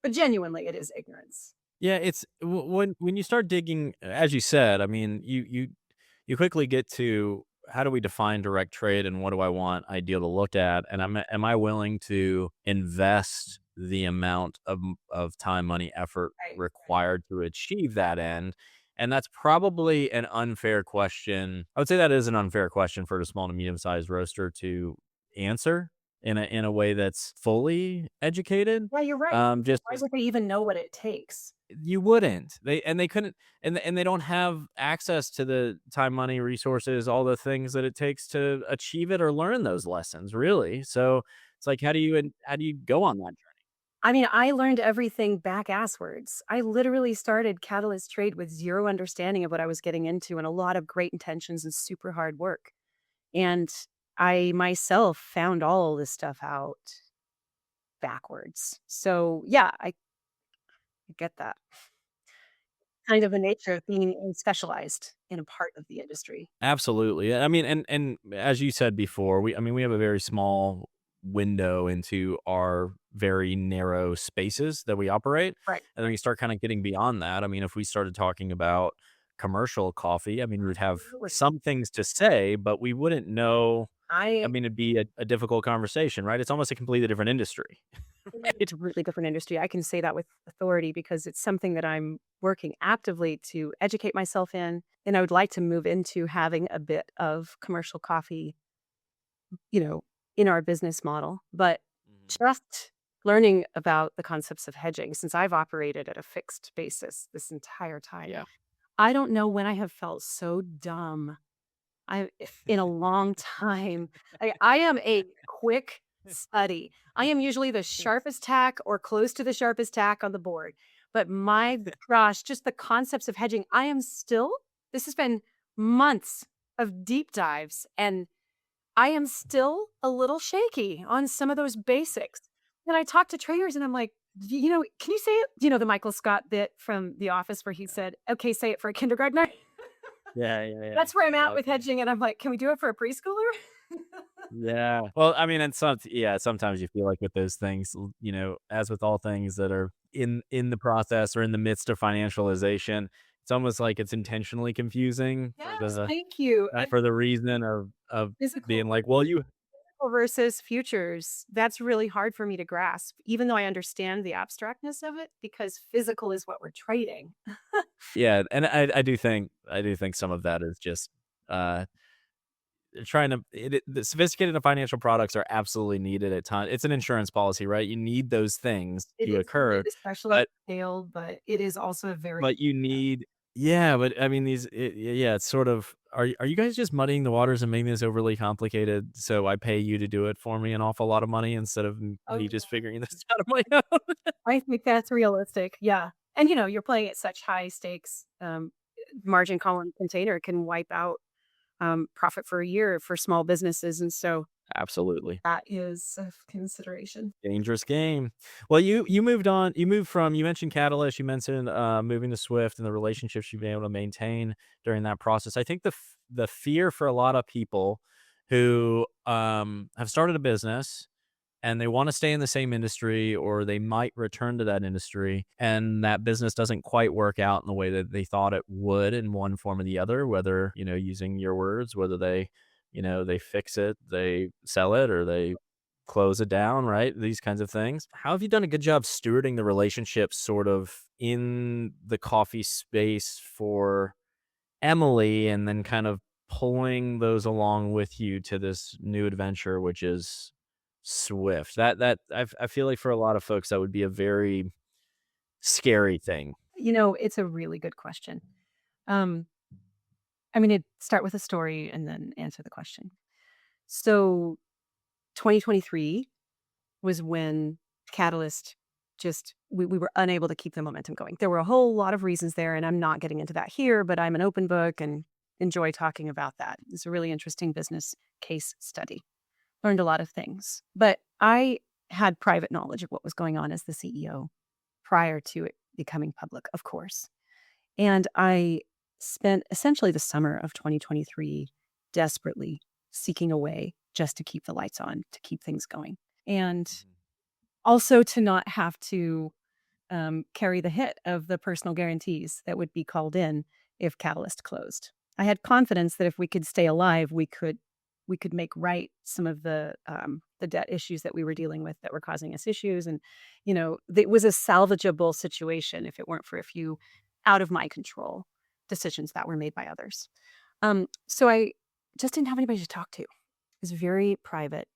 but genuinely it is ignorance. Yeah, it's when you start digging, as you said, I mean, you quickly get to how do we define direct trade and what do I want ideal to look at, and am I willing to invest the amount of time, money, effort Right. required to achieve that end? And that's probably an unfair question. I would say that is an unfair question for the small to medium sized roaster to answer in a way that's fully educated. Yeah, you're right. Just Why would they even know what it takes? you wouldn't. They couldn't, and they don't have access to the time, money, resources, all the things that it takes to achieve it or learn those lessons, really. So, it's like, how do you go on that journey? I mean, I learned everything back asswards. I literally started Catalyst Trade with zero understanding of what I was getting into and a lot of great intentions and super hard work. And I myself found all this stuff out backwards. So, yeah, I get that. Kind of the nature of being specialized in a part of the industry. Absolutely. I mean, and as you said before, I mean, we have a very small window into our very narrow spaces that we operate. Right. And then you start kind of getting beyond that. I mean, if we started talking about commercial coffee, I mean, we'd have Absolutely. some things to say, but we wouldn't know. I I mean, it'd be a difficult conversation, right? It's almost a completely different industry. It's a really different industry. I can say that with authority because it's something that I'm working actively to educate myself in. And I would like to move into having a bit of commercial coffee, you know, in our business model. But Mhm. just learning about the concepts of hedging, since I've operated at a fixed basis this entire time, Yeah. I don't know when I have felt so dumb in a long time. I am a quick study. I am usually the sharpest tack or close to the sharpest tack on the board. But my gosh, just the concepts of hedging, I am still this has been months of deep dives, and I am still a little shaky on some of those basics. And I talk to traders and I'm like, can you say it? Do you know the Michael Scott bit from The Office where he said, okay, say it for a kindergartner? Yeah, yeah, yeah. That's where I'm at with Exactly. hedging, and I'm like, "Can we do it for a preschooler?" Yeah. Well, I mean, and yeah, sometimes you feel like with those things, as with all things that are in the process or in the midst of financialization, it's almost like it's intentionally confusing Yes, thank you, and for the reason of physical being like, well, you versus futures, that's really hard for me to grasp, even though I understand the abstractness of it, because physical is what we're trading. yeah, and I do think some of that is just uh trying to the sophisticated financial products are absolutely needed at times. It's an insurance policy, right? You need those things It to is a occur, bit special but scale, but it is also a very you need yeah, but I mean yeah, it's sort of are you guys just muddying the waters and making this overly complicated so I pay you to do it for me an awful lot of money instead of oh, me just yeah. figuring this out of my own? I think that's realistic, yeah, and, you're playing at such high stakes, margin call and container can wipe out, profit for a year for small businesses, and so Absolutely. that is a consideration. Dangerous game. Well, you moved on. You moved from you mentioned Catalyst, you mentioned moving to Swift and the relationships you've been able to maintain during that process. I think the fear for a lot of people who have started a business and they want to stay in the same industry or they might return to that industry and that business doesn't quite work out in the way that they thought it would in one form or the other, whether, using your words, whether they fix it, they sell it, or they close it down, right? These kinds of things. How have you done a good job stewarding the relationship sort of in the coffee space for Emily and then kind of pulling those along with you to this new adventure, which is Swift? I feel like for a lot of folks, that would be a very scary thing. It's a really good question. Um, I mean, it start with a story and then answer the question. So 2023 was when Catalyst just we were unable to keep the momentum going. There were a whole lot of reasons there, and I'm not getting into that here, but I'm an open book and enjoy talking about that. It's a really interesting business case study. learned a lot of things. But I had private knowledge of what was going on as the CEO prior to it becoming public, of course. And I spent essentially the summer of 2023 desperately seeking a way just to keep the lights on, to keep things going. And also to not have to carry the hit of the personal guarantees that would be called in if Catalyst closed. I had confidence that if we could stay alive, we could make right some of the debt issues that we were dealing with that were causing us issues, and it was a salvageable situation if it weren't for a few out of my control decisions that were made by others. So I just didn't have anybody to talk to. It was very private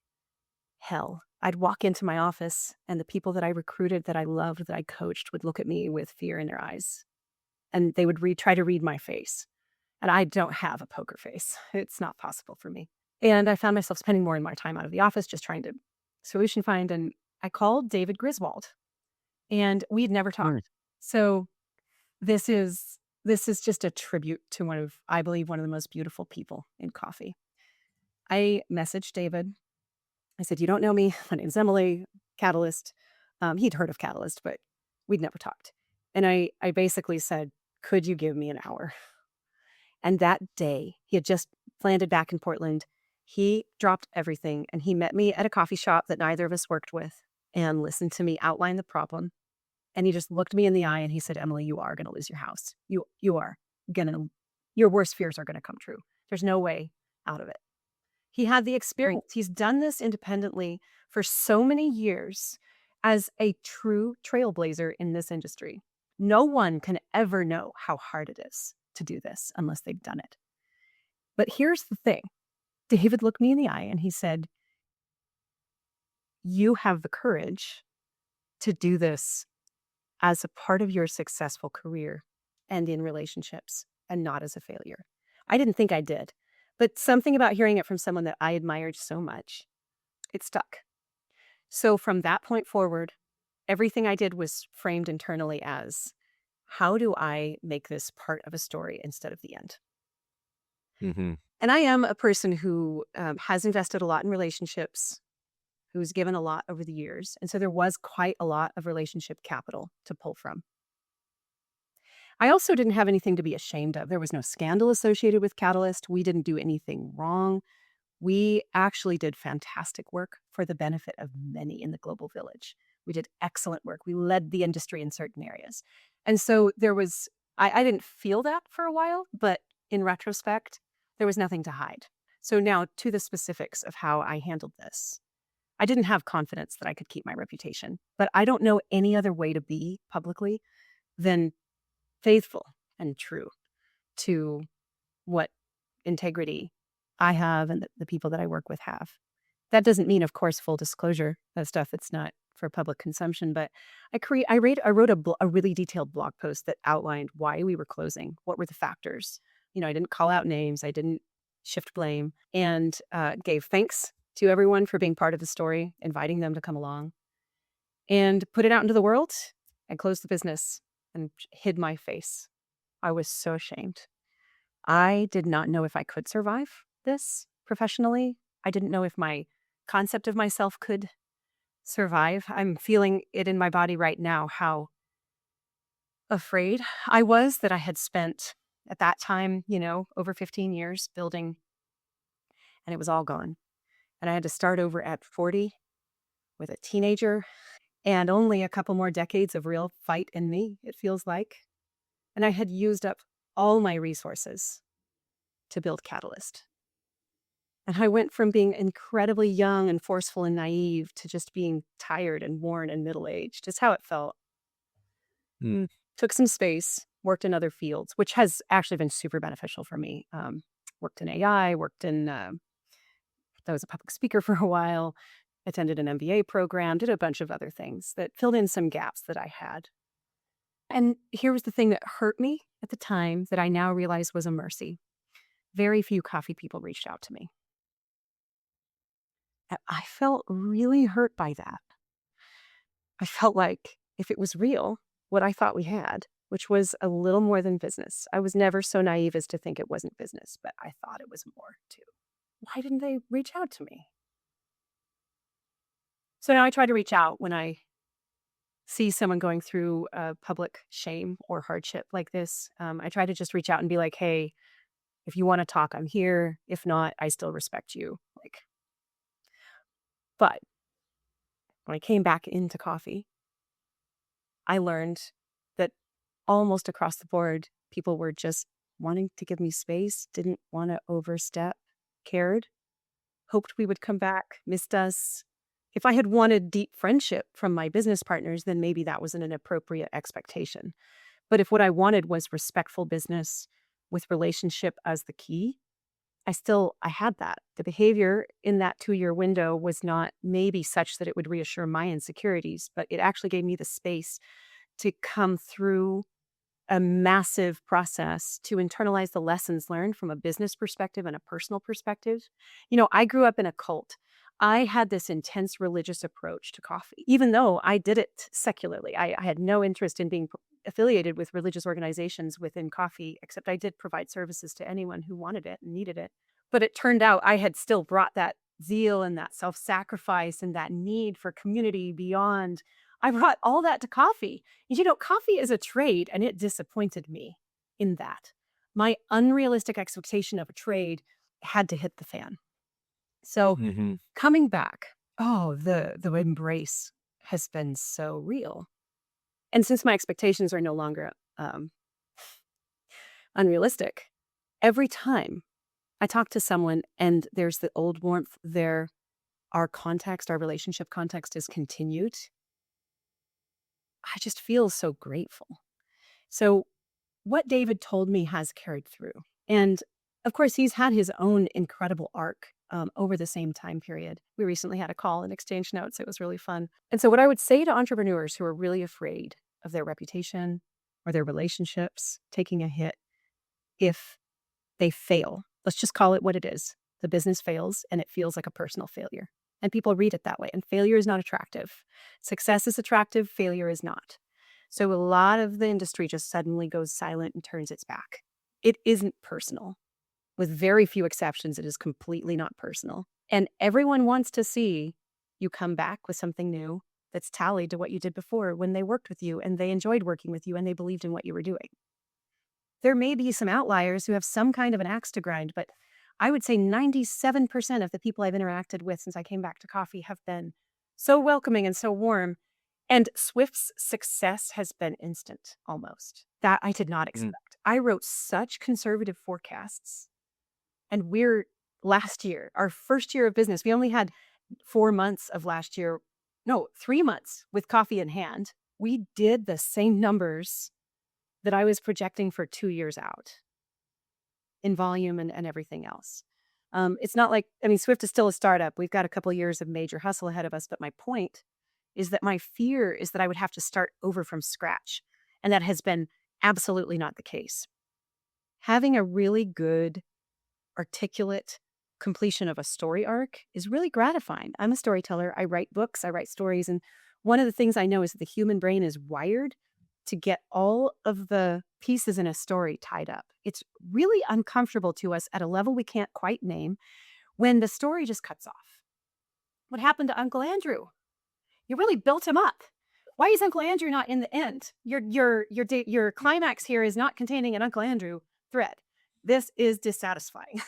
hell. I'd walk into my office and the people that I recruited, that I loved, that I coached would look at me with fear in their eyes. And they would try to read my face. And I don't have a poker face. It's not possible for me. And I found myself spending more and more time out of the office just trying to solution find. And I called David Griswold and we'd never Mm. talked. So this is just a tribute to I believe, one of the most beautiful people in coffee. I messaged David. I said, "You don't know me. My name's Emily, Catalyst." He'd heard of Catalyst, but we'd never talked. And I basically said, "Could you give me an hour?" And that day, he had just landed back in Portland. He dropped everything and he met me at a coffee shop that neither of us worked with and listened to me outline the problem. And he just looked me in the eye and he said, "Emily, you are going to lose your house. You are going to, your worst fears are going to come true. There's no way out of it." He had the experience. He's done this independently for so many years as a true trailblazer in this industry. No one can ever know how hard it is to do this unless they've done it. But here's the thing. David looked me in the eye and he said, "You have the courage to do this as a part of your successful career and in relationships and not as a failure." I didn't think I did, but something about hearing it from someone that I admired so much, it stuck. So from that point forward, everything I did was framed internally as, how do I make this part of a story instead of the end? Mhm. And I am a person who has invested a lot in relationships, who's given a lot over the years. And so there was quite a lot of relationship capital to pull from. I also didn't have anything to be ashamed of. There was no scandal associated with Catalyst. We didn't do anything wrong. We actually did fantastic work for the benefit of many in the global village. We did excellent work. We led the industry in certain areas. And so I didn't feel that for a while, but in retrospect, there was nothing to hide. So now to the specifics of how I handled this. I didn't have confidence that I could keep my reputation, but I don't know any other way to be publicly than faithful and true to what integrity I have and the people that I work with have. That doesn't mean, of course, full disclosure of stuff that's not for public consumption, but I wrote a really detailed blog post that outlined why we were closing, what were the factors. I didn't call out names, I didn't shift blame, and gave thanks to everyone for being part of the story, inviting them to come along, and put it out into the world and closed the business and hid my face. I was so ashamed. I did not know if I could survive this professionally. I didn't know if my concept of myself could survive. I'm feeling it in my body right now how afraid I was that I had spent at that time, over 15 years building, and it was all gone. And I had to start over at 40 with a teenager and only a couple more decades of real fight in me, it feels like. And I had used up all my resources to build Catalyst. And I went from being incredibly young and forceful and naive to just being tired and worn and middle-aged. It's how it felt. Mm. Took some space, worked in other fields, which has actually been super beneficial for me. Worked in AI, I was a public speaker for a while, attended an MBA program, did a bunch of other things that filled in some gaps that I had. And here was the thing that hurt me at the time that I now realize was a mercy. Very few coffee people reached out to me. And I felt really hurt by that. I felt like if it was real, what I thought we had, which was a little more than business. I was never so naive as to think it wasn't business, but I thought it was more too. Why didn't they reach out to me? So now I try to reach out when I see someone going through a public shame or hardship like this. I try to just reach out and be like, hey, if you want to talk, I'm here. If not, I still respect you. Like, but when I came back into coffee, I learned that almost across the board, people were just wanting to give me space, didn't want to overstep, cared, hoped we would come back, missed us. If I had wanted deep friendship from my business partners, then maybe that wasn't an appropriate expectation. But if what I wanted was respectful business with relationship as the key, I had that. The behavior in that 2-year window was not maybe such that it would reassure my insecurities, but it actually gave me the space to come through a massive process to internalize the lessons learned from a business perspective and a personal perspective. I grew up in a cult. I had this intense religious approach to coffee, even though I did it secularly. I had no interest in being affiliated with religious organizations within coffee, except I did provide services to anyone who wanted it and needed it. But it turned out I had still brought that zeal and that self sacrifice and that need for community beyond. I brought all that to coffee. Coffee is a trade, and it disappointed me in that. My unrealistic expectation of a trade had to hit the fan. So Hmm. coming back, oh, the embrace has been so real. And since my expectations are no longer um, unrealistic, every time I talk to someone and there's the old warmth there, our relationship context is continued, I just feel so grateful. So what David told me has carried through. And of course, he's had his own incredible arc over the same time period. We recently had a call and exchange notes. It was really fun. And so, what I would say to entrepreneurs who are really afraid of their reputation or their relationships taking a hit if they fail, let's just call it what it is. The business fails and it feels like a personal failure. And people read it that way. And failure is not attractive. Success is attractive, failure is not. So a lot of the industry just suddenly goes silent and turns its back. It isn't personal. With very few exceptions, it is completely not personal. And everyone wants to see you come back with something new that's tallied to what you did before when they worked with you and they enjoyed working with you and they believed in what you were doing. There may be some outliers who have some kind of an axe to grind, but I would say 97% of the people I've interacted with since I came back to coffee have been so welcoming and so warm. And Swift's success has been instant almost. That I did not expect. I wrote such conservative forecasts. And last year, our first year of business, we only had 4 months of last year. No, 3 months with coffee in hand. We did the same numbers that I was projecting for 2 years out in volume and everything else. It's not like, Swift is still a startup. We've got a couple years of major hustle ahead of us. But my point is that my fear is that I would have to start over from scratch. And that has been absolutely not the case. Having a really good, articulate completion of a story arc is really gratifying. I'm a storyteller. I write books, I write stories. And one of the things I know is that the human brain is wired to get all of the pieces in a story tied up. It's really uncomfortable to us at a level we can't quite name when the story just cuts off. What happened to Uncle Andrew? You really built him up. Why is Uncle Andrew not in the end? Your climax here is not containing an Uncle Andrew thread. This is dissatisfying.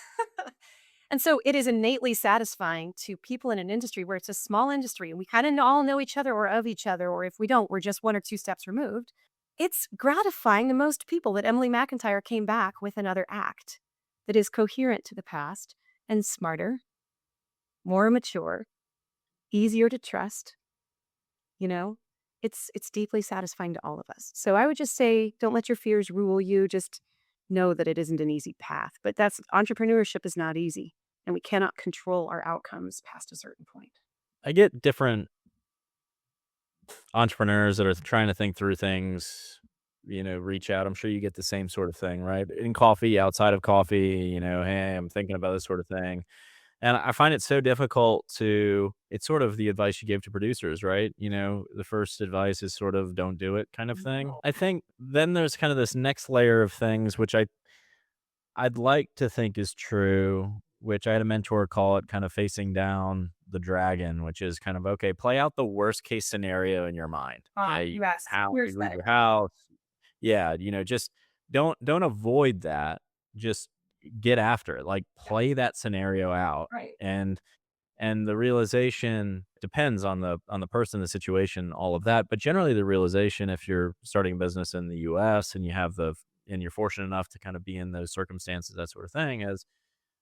And so it is innately satisfying to people in an industry where it's a small industry and we kind of all know each other or of each other, or if we don't, we're just 1 or 2 steps removed. It's gratifying to most people that Emily McIntyre came back with another act that is coherent to the past and smarter, more mature, easier to trust. It's deeply satisfying to all of us. So I would just say, don't let your fears rule you. Just know that it isn't an easy path. But entrepreneurship is not easy, and we cannot control our outcomes past a certain point. I get different entrepreneurs that are trying to think through things, reach out. I'm sure you get the same sort of thing, right? In coffee, outside of coffee, hey, I'm thinking about this sort of thing. And I find it so difficult it's sort of the advice you give to producers, right? The first advice is sort of don't do it kind of thing. I think then there's kind of this next layer of things, which I'd like to think is true, which I had a mentor call it kind of facing down. the dragon, which is kind of, okay, play out the worst case scenario in your mind. Ah, Okay. you asked, How you where's lose that? your house. Yeah. Just don't avoid that. Just get after it. Like Yeah, play that scenario out. right, And the realization depends on the person, the situation, all of that. But generally the realization, if you're starting a business in the US and and you're fortunate enough to kind of be in those circumstances, that sort of thing, is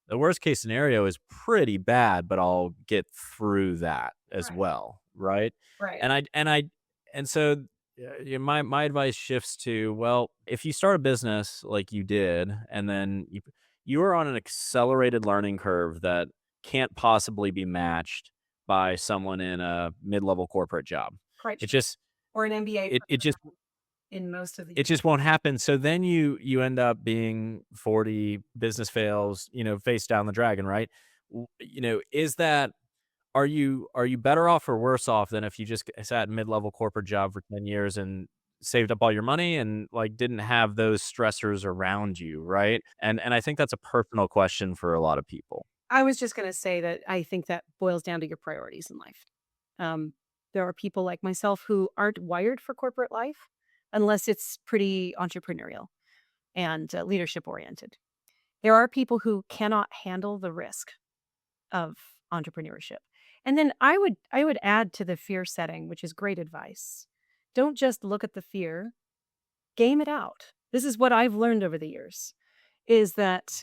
the worst case scenario is pretty bad, but I'll get through that as right, well, right? right. And my advice shifts to, well, if you start a business like you did, and then you are on an accelerated learning curve that can't possibly be matched by someone in a mid-level corporate job. Quite It true. just Or an MBA it it just in most of the it just won't happen. So then you end up being 40 business fails, face down the dragon, right? Is that are you better off or worse off than if you just sat in mid-level corporate job for 10 years and saved up all your money and like didn't have those stressors around you, right? And I think that's a personal question for a lot of people. I was just gonna say that I think that boils down to your priorities in life. Um, there are people like myself who aren't wired for corporate life unless it's pretty entrepreneurial and leadership oriented. There are people who cannot handle the risk of entrepreneurship. And then I would add to the fear setting, which is great advice. Don't just look at the fear, game it out. This is what I've learned over the years is that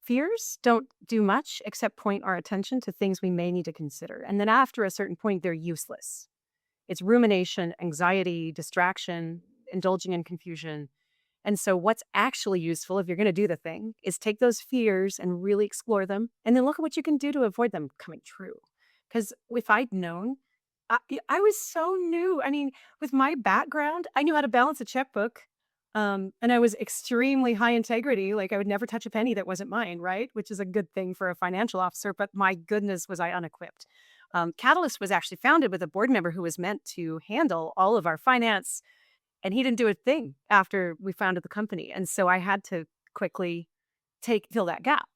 fears don't do much except point our attention to things we may need to consider. And then after a certain point, they're useless. It's rumination, anxiety, distraction, indulging in confusion. And so, what's actually useful if you're going to do the thing is take those fears and really explore them and then look at what you can do to avoid them coming true. Because if I'd known, I was so new. I mean, with my background, I knew how to balance a checkbook. And I was extremely high integrity. Like I would never touch a penny that wasn't mine, right? Which is a good thing for a financial officer. But my goodness, was I unequipped. Catalyst was actually founded with a board member who was meant to handle all of our finance, and he didn't do a thing after we founded the company. And so I had to quickly fill that gap.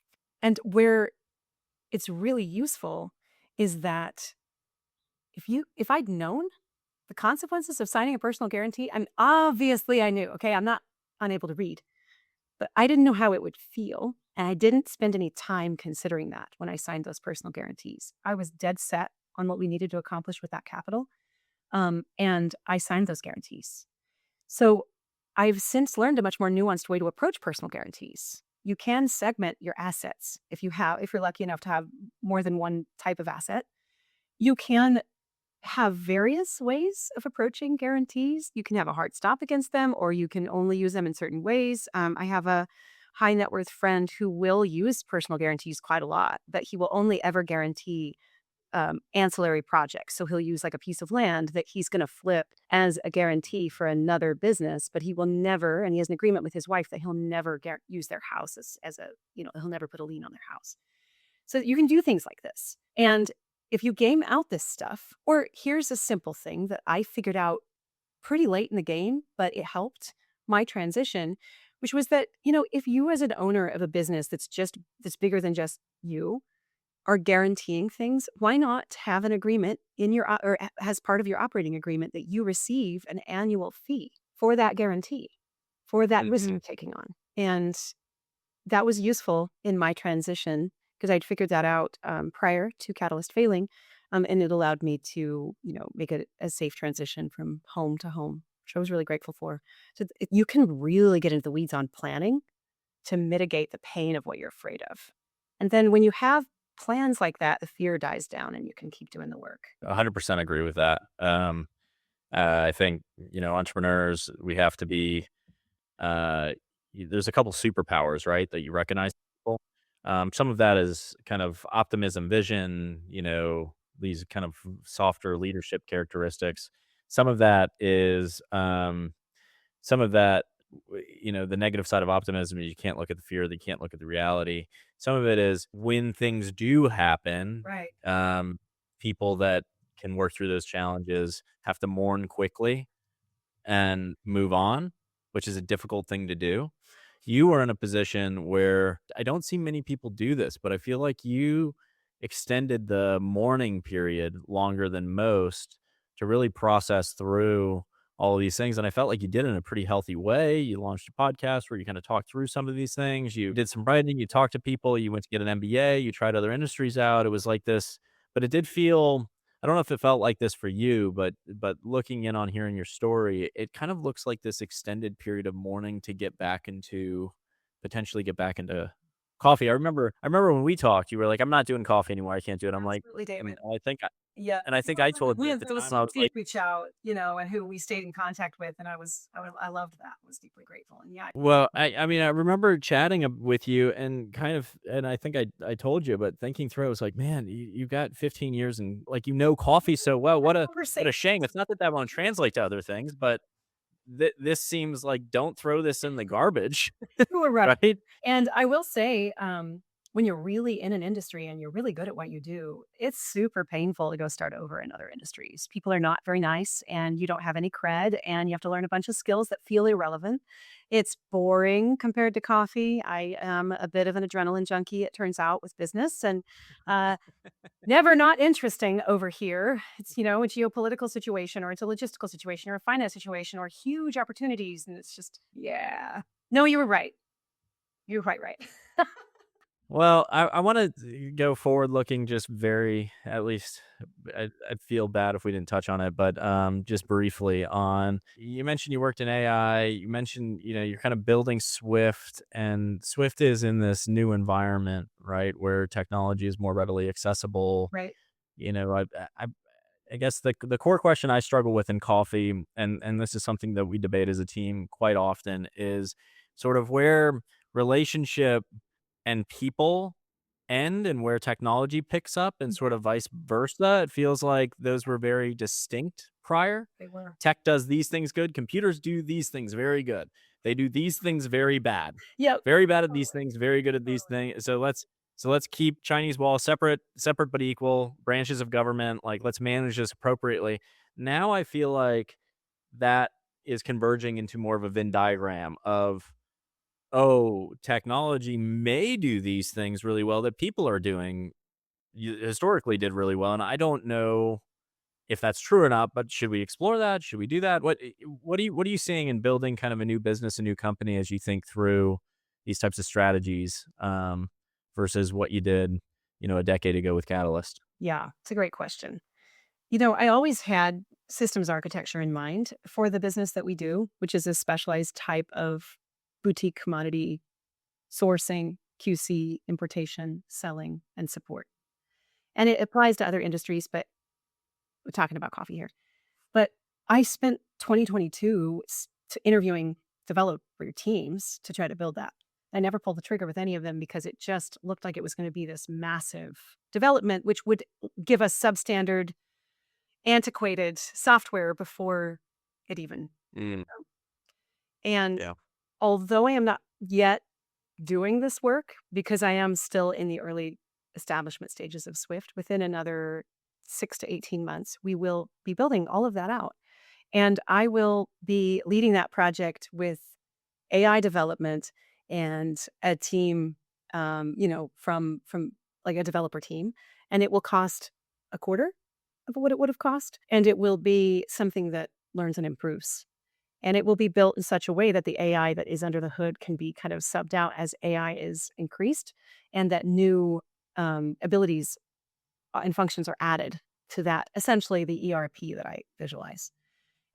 And where it's really useful is that if I'd known the consequences of signing a personal guarantee, obviously I knew, okay, I'm not unable to read, but I didn't know how it would feel. And I didn't spend any time considering that when I signed those personal guarantees. I was dead set on what we needed to accomplish with that capital. And I signed those guarantees. So I've since learned a much more nuanced way to approach personal guarantees. You can segment your assets if you're lucky enough to have more than one type of asset. You can have various ways of approaching guarantees. You can have a hard stop against them, or you can only use them in certain ways. I have a high net worth friend who will use personal guarantees quite a lot, but he will only ever guarantee ancillary projects. So he'll use like a piece of land that he's going to flip as a guarantee for another business, but he will never, and he has an agreement with his wife that he'll never use their house as a, he'll never put a lien on their house. So you can do things like this. And if you game out this stuff, or here's a simple thing that I figured out pretty late in the game, but it helped my transition, which was that, if you as an owner of a business that's bigger than just you, are guaranteeing things, why not have an agreement in as part of your operating agreement that you receive an annual fee for that guarantee, for that risk Mhm. you're taking on? And that was useful in my transition because I'd figured that out prior to Catalyst failing. And it allowed me to, make a safe transition from home to home, which I was really grateful for. So you can really get into the weeds on planning to mitigate the pain of what you're afraid of. And then when you have plans like that, the fear dies down and you can keep doing the work. 100% agree with that. I think, entrepreneurs, we have to be, there's a couple superpowers, right, that you recognize people. Some of that is kind of optimism, vision, these kind of softer leadership characteristics. Some of that is, some of that, the negative side of optimism is you can't look at the fear, you can't look at the reality. Some of it is when things do happen, Right. people that can work through those challenges have to mourn quickly and move on, which is a difficult thing to do. You are in a position where I don't see many people do this, but I feel like extended the mourning period longer than most to really process through all of these things. And I felt like you did it in a pretty healthy way. You launched a podcast where you kind of talked through some of these things. You did some writing, you talked to people, you went to get an MBA, you tried other industries out. It was like this, but it did feel, I don't know if it felt like this for you, but looking in on hearing your story, it kind of looks like this extended period of mourning to get back into potentially get back into coffee. I remember when we talked, you were like, "I'm not doing coffee anymore. I can't do it." I'm like, Absolutely, and David. I think I Yeah. and I think I told We you at had the those time, I was like, reach out, and who we stayed in contact with, and I loved that. I was deeply grateful, and yeah. well, I mean, I remember chatting with you and kind of, and I think I told you, but thinking through, I was like, "Man, you got 15 years and like coffee so well. What a shame. It's not that that won't translate to other things, but this seems like don't throw this in the garbage, You were right. right?" And I will say, when you're really in an industry and you're really good at what you do, it's super painful to go start over in other industries. People are not very nice and you don't have any cred and you have to learn a bunch of skills that feel irrelevant. It's boring compared to coffee. I am a bit of an adrenaline junkie, it turns out, with business and uh, never not interesting over here. It's a geopolitical situation or it's a logistical situation or a finance situation or huge opportunities. And it's just, yeah. No, you were right. You're quite right. Well, I want to go forward looking just very, at least I'd feel bad if we didn't touch on it, but just briefly on, you mentioned you worked in AI, you mentioned, you're kind of building Swift, and Swift is in this new environment, right, where technology is more readily accessible. Right. You know, I, I guess the core question I struggle with in coffee, and this is something that we debate as a team quite often, is sort of where relationship and people end and where technology picks up and sort of vice versa. It feels like those were very distinct prior. They were. Tech does these things good, computers do these things very good. They do these things very bad. Yep. Very bad at these Totally. things, very good at these Totally. things. So let's keep Chinese wall separate but equal, branches of government, like let's manage this appropriately. Now I feel like that is converging into more of a Venn diagram of, oh, technology may do these things really well that people are doing historically did really well. And I don't know if that's true or not, but should we explore that? Should we do that? What are you seeing in building kind of a new business, a new company as you think through these types of strategies versus what you did, a decade ago with Catalyst? Yeah, it's a great question. I always had systems architecture in mind for the business that we do, which is a specialized type of boutique commodity sourcing, QC, importation, selling, and support. And it applies to other industries, but we're talking about coffee here. But I spent 2022 interviewing developer teams to try to build that. I never pulled the trigger with any of them because it just looked like it was going to be this massive development, which would give us substandard, antiquated software before it even. Mm, And yeah. although I am not yet doing this work because I am still in the early establishment stages of Swift, within another 6 to 18 months, we will be building all of that out. And I will be leading that project with AI development and a team, from like a developer team, and it will cost a quarter of what it would have cost, and it will be something that learns and improves. And it will be built in such a way that the AI that is under the hood can be kind of subbed out as AI is increased, and that new abilities and functions are added to that. Essentially, the ERP that I visualize.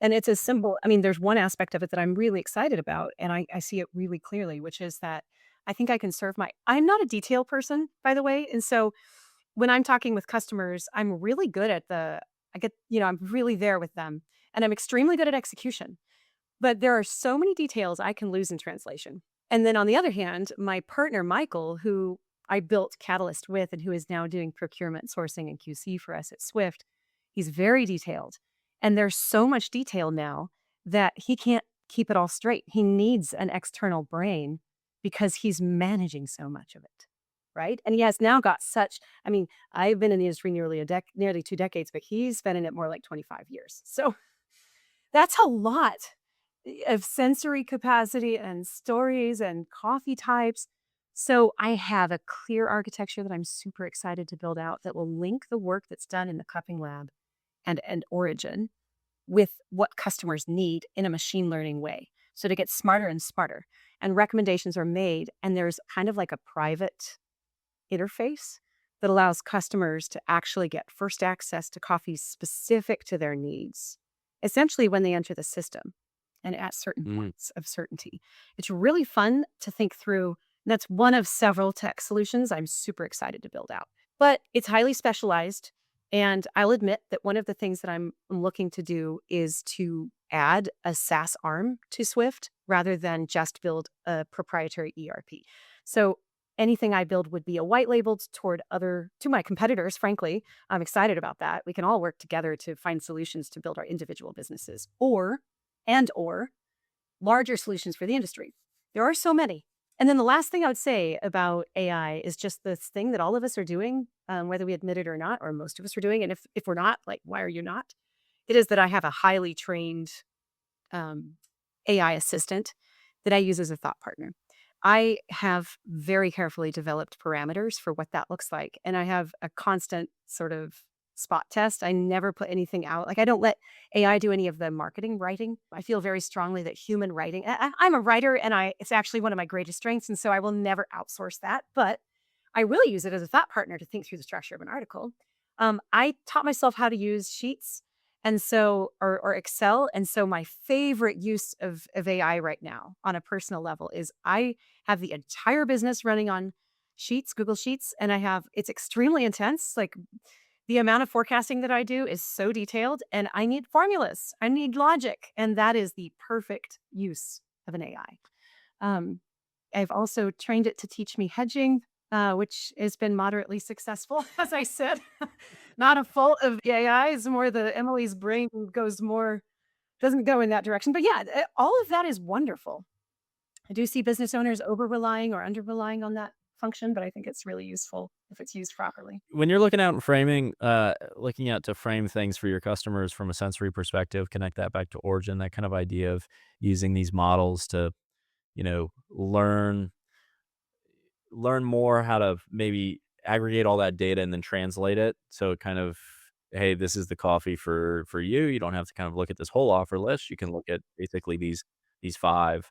And it's as simple. I mean, there's one aspect of it that I'm really excited about, and I see it really clearly, which is that I think I can serve I'm not a detail person, by the way. And so when I'm talking with customers, I'm really good at I'm really there with them and I'm extremely good at execution. But there are so many details I can lose in translation. And then on the other hand, my partner, Michael, who I built Catalyst with and who is now doing procurement, sourcing, and QC for us at Swift, he's very detailed. And there's so much detail now that he can't keep it all straight. He needs an external brain because he's managing so much of it. Right. And he has now got I mean, I've been in the industry nearly 2 decades, but he's been in it more like 25 years. So that's a lot of sensory capacity and stories and coffee types. So I have a clear architecture that I'm super excited to build out that will link the work that's done in the cupping lab and origin with what customers need in a machine learning way. So to get smarter and smarter, and recommendations are made, and there's kind of like a private interface that allows customers to actually get first access to coffee specific to their needs, essentially when they enter the system and at certain Mm. points of certainty. It's really fun to think through. And that's one of several tech solutions I'm super excited to build out. But it's highly specialized. And I'll admit that one of the things that I'm looking to do is to add a SaaS arm to Swift rather than just build a proprietary ERP. So anything I build would be a white labeled toward to my competitors, frankly. I'm excited about that. We can all work together to find solutions to build our individual businesses or larger solutions for the industry. There are so many. And then the last thing I would say about AI is just this thing that all of us are doing, whether we admit it or not, or most of us are doing. And if we're not, like, why are you not? It is that I have a highly trained um, AI assistant that I use as a thought partner. I have very carefully developed parameters for what that looks like. And I have a constant sort of spot test. I never put anything out. Like, I don't let AI do any of the marketing writing. I feel very strongly that human writing, I'm a writer and it's actually one of my greatest strengths. And so I will never outsource that. But I will use it as a thought partner to think through the structure of an article. I taught myself how to use Sheets and so or Excel. And so my favorite use of AI right now on a personal level is I have the entire business running on Sheets, Google Sheets, and it's extremely intense. Like, the amount of forecasting that I do is so detailed, and I need formulas. I need logic, and that is the perfect use of an AI. I've also trained it to teach me hedging, which has been moderately successful, as I said. Not a fault of the AI, it's more the Emily's brain doesn't go in that direction. But yeah, all of that is wonderful. I do see business owners over relying or under relying on that function, but I think it's really useful if it's used properly. When you're looking out and framing, looking out to frame things for your customers from a sensory perspective, connect that back to origin, that kind of idea of using these models to, learn more how to maybe aggregate all that data and then translate it. So it kind of, hey, this is the coffee for you. You don't have to kind of look at this whole offer list. You can look at basically these five,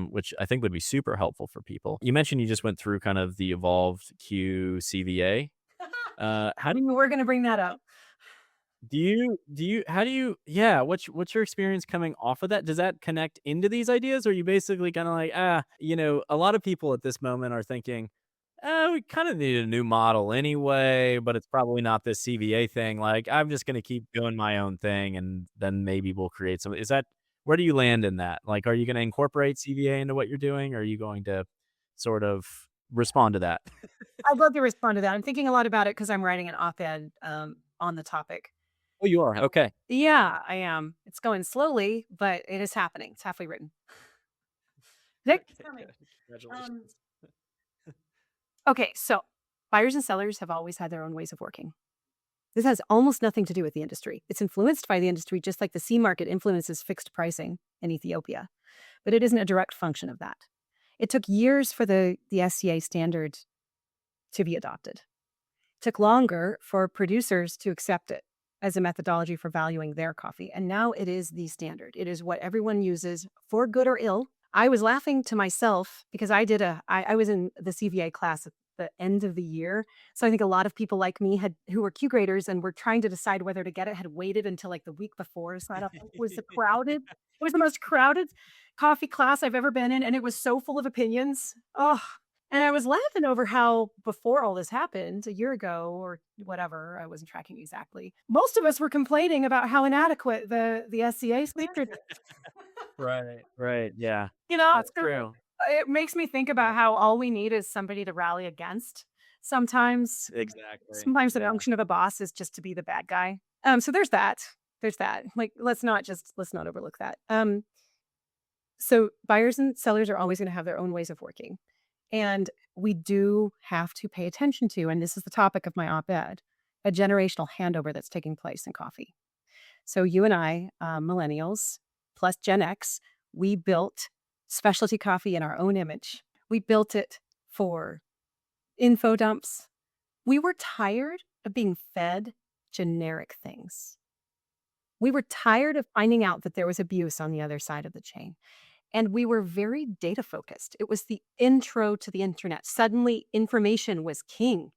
which I think would be super helpful for people. You mentioned you just went through kind of the evolved Q CVA. How do We're going to bring that up. yeah, what's your experience coming off of that? Does that connect into these ideas? Or are you basically kind of like, a lot of people at this moment are thinking, we kind of need a new model anyway, but it's probably not this CVA thing. Like, I'm just going to keep doing my own thing and then maybe we'll create some. Where do you land in that? Like, are you going to incorporate CVA into what you're doing? Or are you going to sort of respond to that? I'd love to respond to that. I'm thinking a lot about it because I'm writing an op-ed on the topic. Oh, you are. Okay. Yeah, I am. It's going slowly, but it is happening. It's halfway written. Nick, it's coming. Um, Congratulations. okay, so buyers and sellers have always had their own ways of working. This has almost nothing to do with the industry. It's influenced by the industry, just like the C market influences fixed pricing in Ethiopia, but it isn't a direct function of that. It took years for the SCA standard to be adopted. It took longer for producers to accept it as a methodology for valuing their coffee. And now it is the standard. It is what everyone uses for good or ill. I was laughing to myself because I was in the CVA class at the end of the year. So I think a lot of people like me who were Q graders and were trying to decide whether to get it had waited until like the week before. So it was the most crowded coffee class I've ever been in. And it was so full of opinions. Oh, and I was laughing over how before all this happened, a year ago or whatever, I wasn't tracking exactly. Most of us were complaining about how inadequate the SCA standard is. Right. Right. Yeah. It's That's true. true. It makes me think about how all we need is somebody to rally against. Sometimes, Exactly. sometimes the Yeah. function of a boss is just to be the bad guy. So there's that. There's that. Like, let's not overlook that. So buyers and sellers are always going to have their own ways of working. And we do have to pay attention to, and this is the topic of my op-ed, a generational handover that's taking place in coffee. So you and I, millennials plus Gen X, we built specialty coffee in our own image. We built it for info dumps. We were tired of being fed generic things. We were tired of finding out that there was abuse on the other side of the chain. And we were very data focused. It was the intro to the internet. Suddenly, information was king,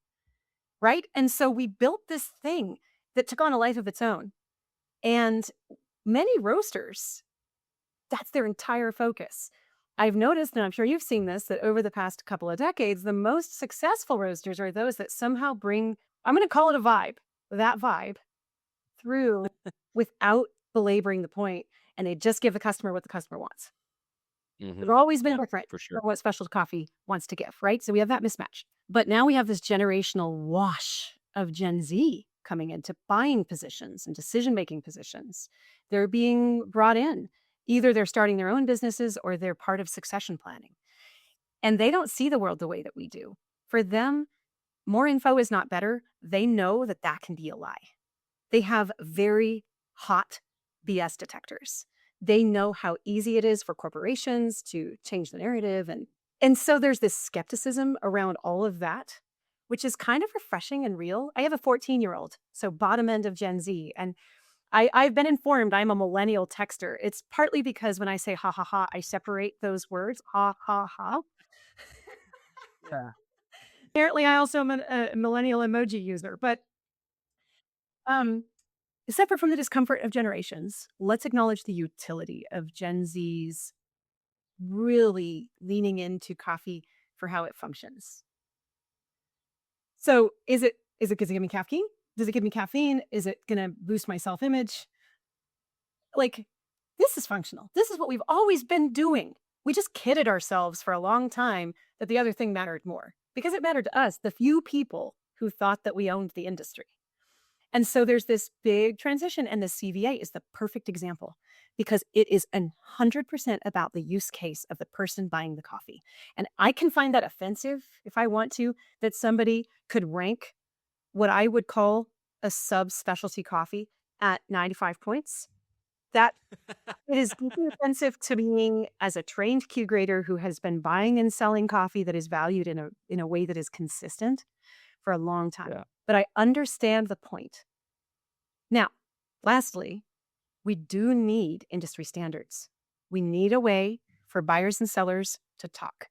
right? And so we built this thing that took on a life of its own. And many roasters, that's their entire focus. I've noticed, and I'm sure you've seen this, that over the past couple of decades, the most successful roasters are those that somehow bring, I'm going to call it a vibe, that vibe through without belaboring the point, and they just give the customer what the customer wants. Hmm. There's always been Yeah, different for sure. from what special coffee wants to give, right? So we have that mismatch. But now we have this generational wash of Gen Z coming into buying positions and decision-making positions. They're being brought in. Either they're starting their own businesses or they're part of succession planning. And they don't see the world the way that we do. For them, more info is not better. They know that that can be a lie. They have very hot BS detectors. They know how easy it is for corporations to change the narrative. And so there's this skepticism around all of that, which is kind of refreshing and real. I have a 14-year-old, so bottom end of Gen Z. And I've been informed I'm a millennial texter. It's partly because when I say ha ha ha, I separate those words, ha ha ha. Yeah. Apparently, I also am a millennial emoji user. But um, separate from the discomfort of generations, let's acknowledge the utility of Gen Z's really leaning into coffee for how it functions. So is it gonna give me caffeine? Does it give me caffeine? Is it gonna boost my self-image? Like, this is functional. This is what we've always been doing. We just kidded ourselves for a long time that the other thing mattered more because it mattered to us, the few people who thought that we owned the industry. And so there's this big transition, and the CVA is the perfect example because it is 100% about the use case of the person buying the coffee. And I can find that offensive if I want to, that somebody could rank what I would call a sub specialty coffee at 95 points. That it is deeply offensive to me as a trained Q grader who has been buying and selling coffee that is valued in a way that is consistent for a long time. Yeah. But I understand the point. Now, lastly, we do need industry standards. We need a way for buyers and sellers to talk.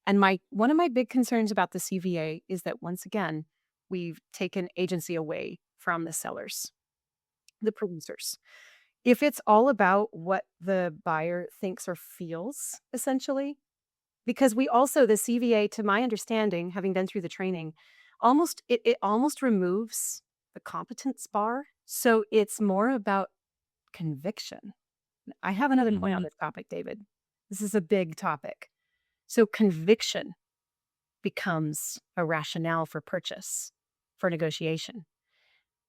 And my one of my big concerns about the CVA is that once again, we've taken agency away from the sellers, the producers. If it's all about what the buyer thinks or feels, essentially, because we also, the CVA, to my understanding, having been through the training, it almost removes the competence bar. So it's more about conviction. I have another point on Hmm. this topic, David. This is a big topic. So conviction becomes a rationale for purchase, for negotiation.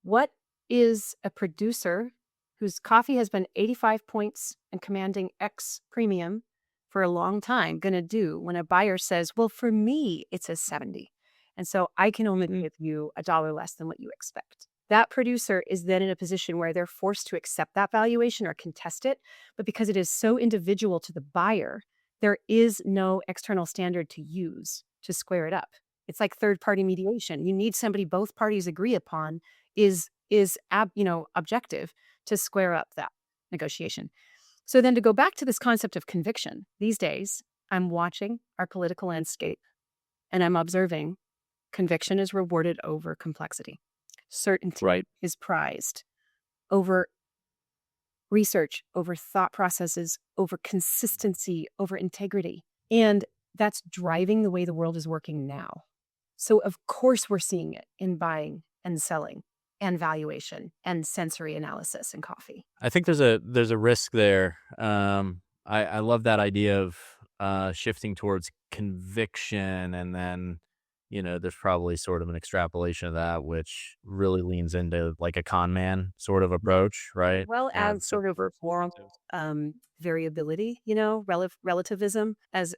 What is a producer whose coffee has been 85 points and commanding X premium for a long time going to do when a buyer says, well, for me, it's a 70. And so I can only give you a dollar less than what you expect. That producer is then in a position where they're forced to accept that valuation or contest it. But because it is so individual to the buyer, there is no external standard to use to square it up. It's like third party mediation. You need somebody both parties agree upon objective to square up that negotiation. So then to go back to this concept of conviction, these days I'm watching our political landscape and I'm observing conviction is rewarded over complexity. Certainty Right. is prized over research, over thought processes, over consistency, over integrity. And that's driving the way the world is working now. So, of course, we're seeing it in buying and selling and valuation and sensory analysis in coffee. I think there's a risk there. I love that idea of shifting towards conviction, and then there's probably sort of an extrapolation of that, which really leans into like a con man sort of approach, right? Well And as so, sort of moral variability, relativism as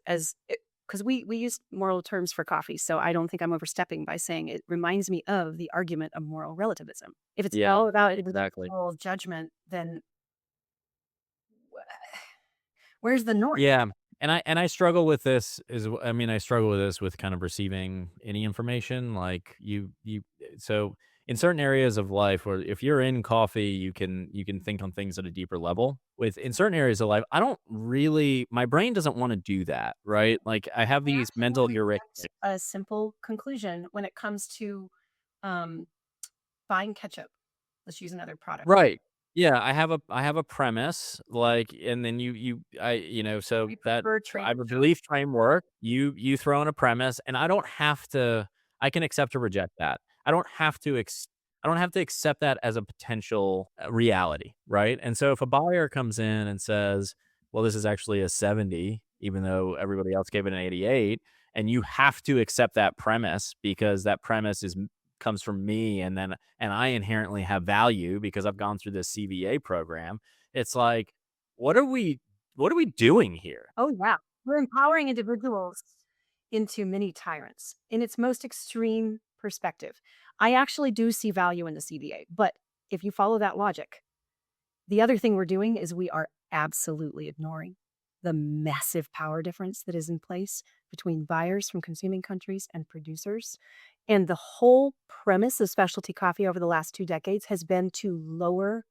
because we use moral terms for coffee. So I don't think I'm overstepping by saying it reminds me of the argument of moral relativism. If it's yeah, all about exactly. individual judgment, then where's the north? Yeah. And I struggle with this is I mean, I struggle with this with kind of receiving any information, like, so in certain areas of life where if you're in coffee, you can think on things at a deeper level. With in certain areas of life, I don't really my brain doesn't wanna do that, right? Like, I have I these actually want mental to heuristics. accept a simple conclusion when it comes to um, buying ketchup. Let's use another product. Right. Yeah, I have a premise, like, and then so We that prefer I Trader have a Joe's. belief framework. You throw in a premise, and I can accept or reject that. I don't have to accept that as a potential reality, right? And so if a buyer comes in and says, "Well, this is actually a 70, even though everybody else gave it an 88," and you have to accept that premise because that premise comes from me, and I inherently have value because I've gone through this CVA program. It's like, what are we what are we doing here? Oh, yeah. We're empowering individuals into mini tyrants in its most extreme perspective. I actually do see value in the CBA, but if you follow that logic, the other thing we're doing is we are absolutely ignoring the massive power difference that is in place between buyers from consuming countries and producers. And the whole premise of specialty coffee over the last 2 decades has been to lower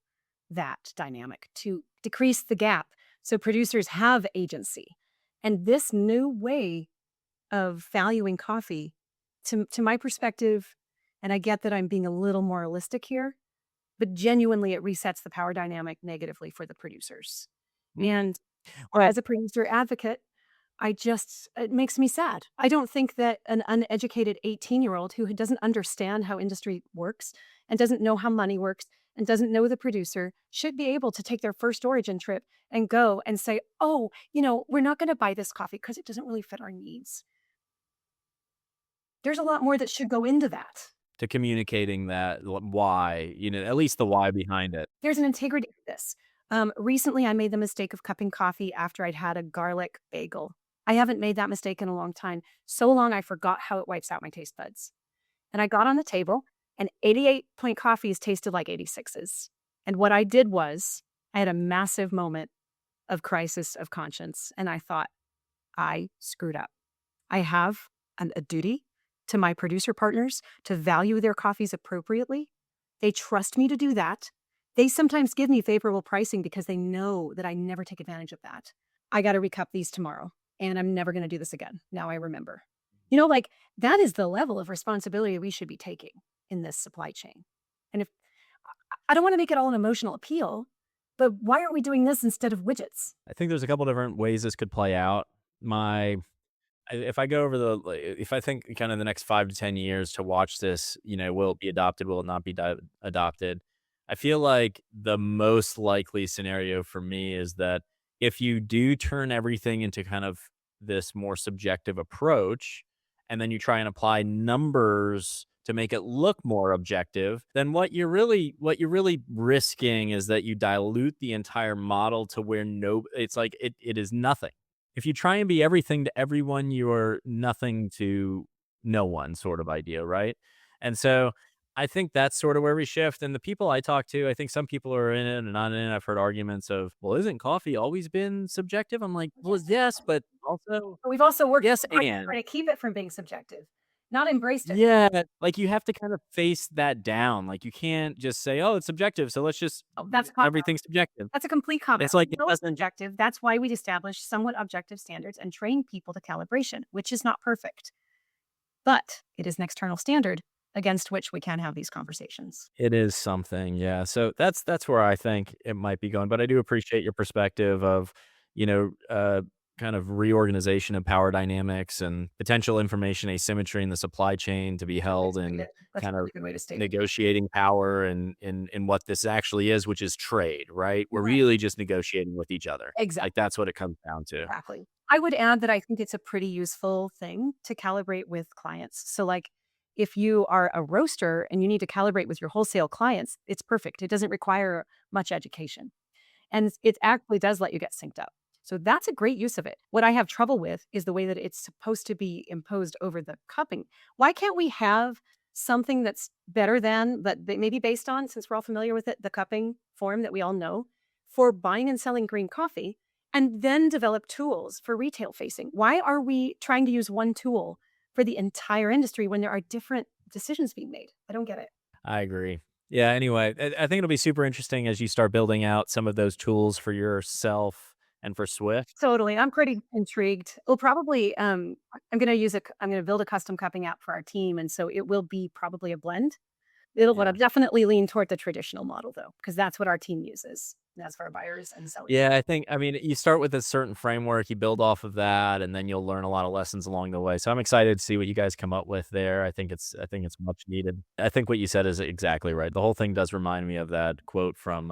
that dynamic, to decrease the gap so producers have agency. And this new way of valuing coffee, to my perspective, and I get that I'm being a little moralistic here, but genuinely it resets the power dynamic negatively for the producers. Mm, And well, as a producer advocate, it makes me sad. I don't think that an uneducated 18-year-old who doesn't understand how industry works and doesn't know how money works and doesn't know the producer should be able to take their first origin trip and go and say, "Oh, we're not going to buy this coffee because it doesn't really fit our needs." There's a lot more that should go into that. to communicating that why, at least the why behind it. There's an integrity to this. Recently, I made the mistake of cupping coffee after I'd had a garlic bagel. I haven't made that mistake in a long time. So long, I forgot how it wipes out my taste buds. And I got on the table, and 88 point coffees tasted like 86s. And what I did was, I had a massive moment of crisis of conscience. And I thought, I screwed up. I have a duty to my producer partners to value their coffees appropriately. They trust me to do that. They sometimes give me favorable pricing because they know that I never take advantage of that. I got to recup these tomorrow, and I'm never going to do this again. Now I remember. Like that is the level of responsibility we should be taking in this supply chain. And if I don't want to make it all an emotional appeal, but why aren't we doing this instead of widgets? I think there's a couple different ways this could play out. My if I go over if I think kind of the next 5 to 10 years to watch this, will it be adopted? Will it not be adopted? I feel like the most likely scenario for me is that if you do turn everything into kind of this more subjective approach, and then you try and apply numbers to make it look more objective, then what you're really risking is that you dilute the entire model to where it's like it is nothing. If you try and be everything to everyone, you're nothing to no one sort of idea, right? And so I think that's sort of where we shift. And the people I talk to, I think some people are in it and not in it. I've heard arguments of, well, isn't coffee always been subjective? I'm like, well, Yes, it yes, has. but also, But we've also worked yes, hard and to keep it from being subjective, not embraced it. yeah, like you have to kind of face that down. Like you can't just say, oh, it's subjective. So let's just, Oh, that's a cop out. everything's subjective. That's a complete cop It's out. like, We it know it's doesn't, subjective. That's why we established somewhat objective standards and train people to calibration, which is not perfect, but it is an external standard against which we can have these conversations. it is something, yeah. So that's where I think it might be going, but I do appreciate your perspective of, you know, uh, kind of reorganization of power dynamics and potential information asymmetry in the supply chain to be held and That's a kind of really good way to state it. negotiating power and in what this actually is, which is trade, right? We're Right. really just negotiating with each other. Like Exactly. that's what it comes down to. Exactly. I would add that I think it's a pretty useful thing to calibrate with clients. So, like, if you are a roaster and you need to calibrate with your wholesale clients, it's perfect. It doesn't require much education. And it actually does let you get synced up. So that's a great use of it. What I have trouble with is the way that it's supposed to be imposed over the cupping. Why can't we have something that's better than, but maybe based on, since we're all familiar with it, the cupping form that we all know for buying and selling green coffee? and then develop tools for retail facing. Why are we trying to use one tool for the entire industry when there are different decisions being made? I don't get it. I agree. Yeah, anyway, I think it'll be super interesting as you start building out some of those tools for yourself and for Swift. Totally. I'm pretty intrigued. We'll probably, I'm going to I'm going to build a custom cupping app for our team. And so it will be probably a blend. But Yeah. I'll definitely lean toward the traditional model though, because that's what our team uses. That's for our buyers and sellers. Yeah, I mean, you start with a certain framework, you build off of that, and then you'll learn a lot of lessons along the way. So I'm excited to see what you guys come up with there. I think it's much needed. I think what you said is exactly right. The whole thing does remind me of that quote from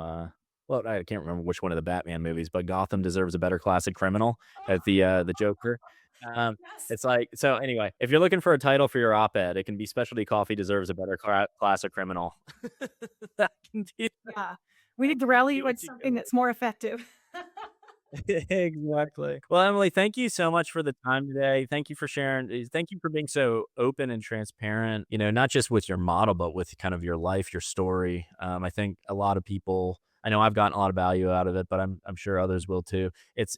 well, I can't remember which one of the Batman movies, but Gotham deserves a better classic criminal at the Joker. Um, Yes. it's like so anyway, if you're looking for a title for your op-ed, it can be specialty coffee deserves a better classic criminal. That can be Yeah. We need to can rally be what with you go something with. that's more effective. Exactly. Well, Emily, thank you so much for the time today. Thank you for sharing. Thank you for being so open and transparent, not just with your model, but with kind of your life, your story. I think a lot of people, I know I've gotten a lot of value out of it, but I'm sure others will too. It's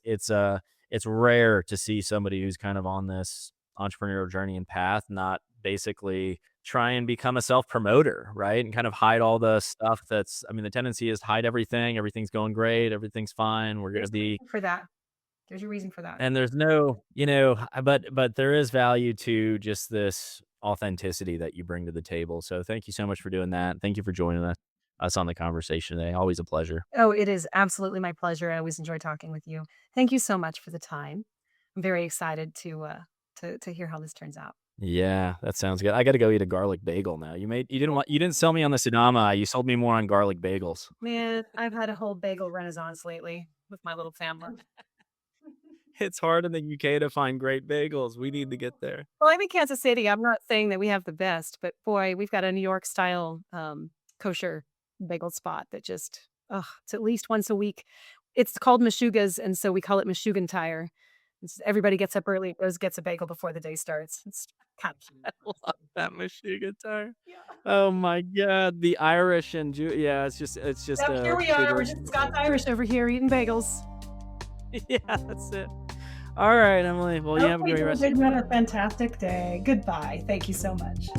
rare to see somebody who's kind of on this entrepreneurial journey and path, not basically try and become a self promoter, right? And kind of hide all the stuff that's, I mean, the tendency is to hide everything. Everything's going great. Everything's fine. We're going There's to a be, reason for that. There's a reason for that. and there's no, but there is value to just this authenticity that you bring to the table. So thank you so much for doing that. Thank you for joining us on the conversation today. Always a pleasure. Oh, it is absolutely my pleasure. I always enjoy talking with you. Thank you so much for the time. I'm very excited to hear how this turns out. Yeah, that sounds good. I got to go eat a garlic bagel now. You didn't sell me on the Sidama. You sold me more on garlic bagels. Man, I've had a whole bagel renaissance lately with my little family. It's hard in the UK to find great bagels. We need to get there. Well, I'm in Kansas City. I'm not saying that we have the best, but boy, we've got a New York style kosher bagel spot that just, it's at least once a week. It's called Meshuggah's, and so we call it McIntyre. Everybody gets up early, goes gets a bagel before the day starts. It's kind of I love that machine guitar. yeah. Oh my god, the Irish and yeah, it's just Yep, here a we big are. We're old just Scots Irish over here eating bagels. yeah, that's it. All right, Emily. Well, you have a Okay, great well, rest of you your had day. a fantastic day. Goodbye. Thank you so much.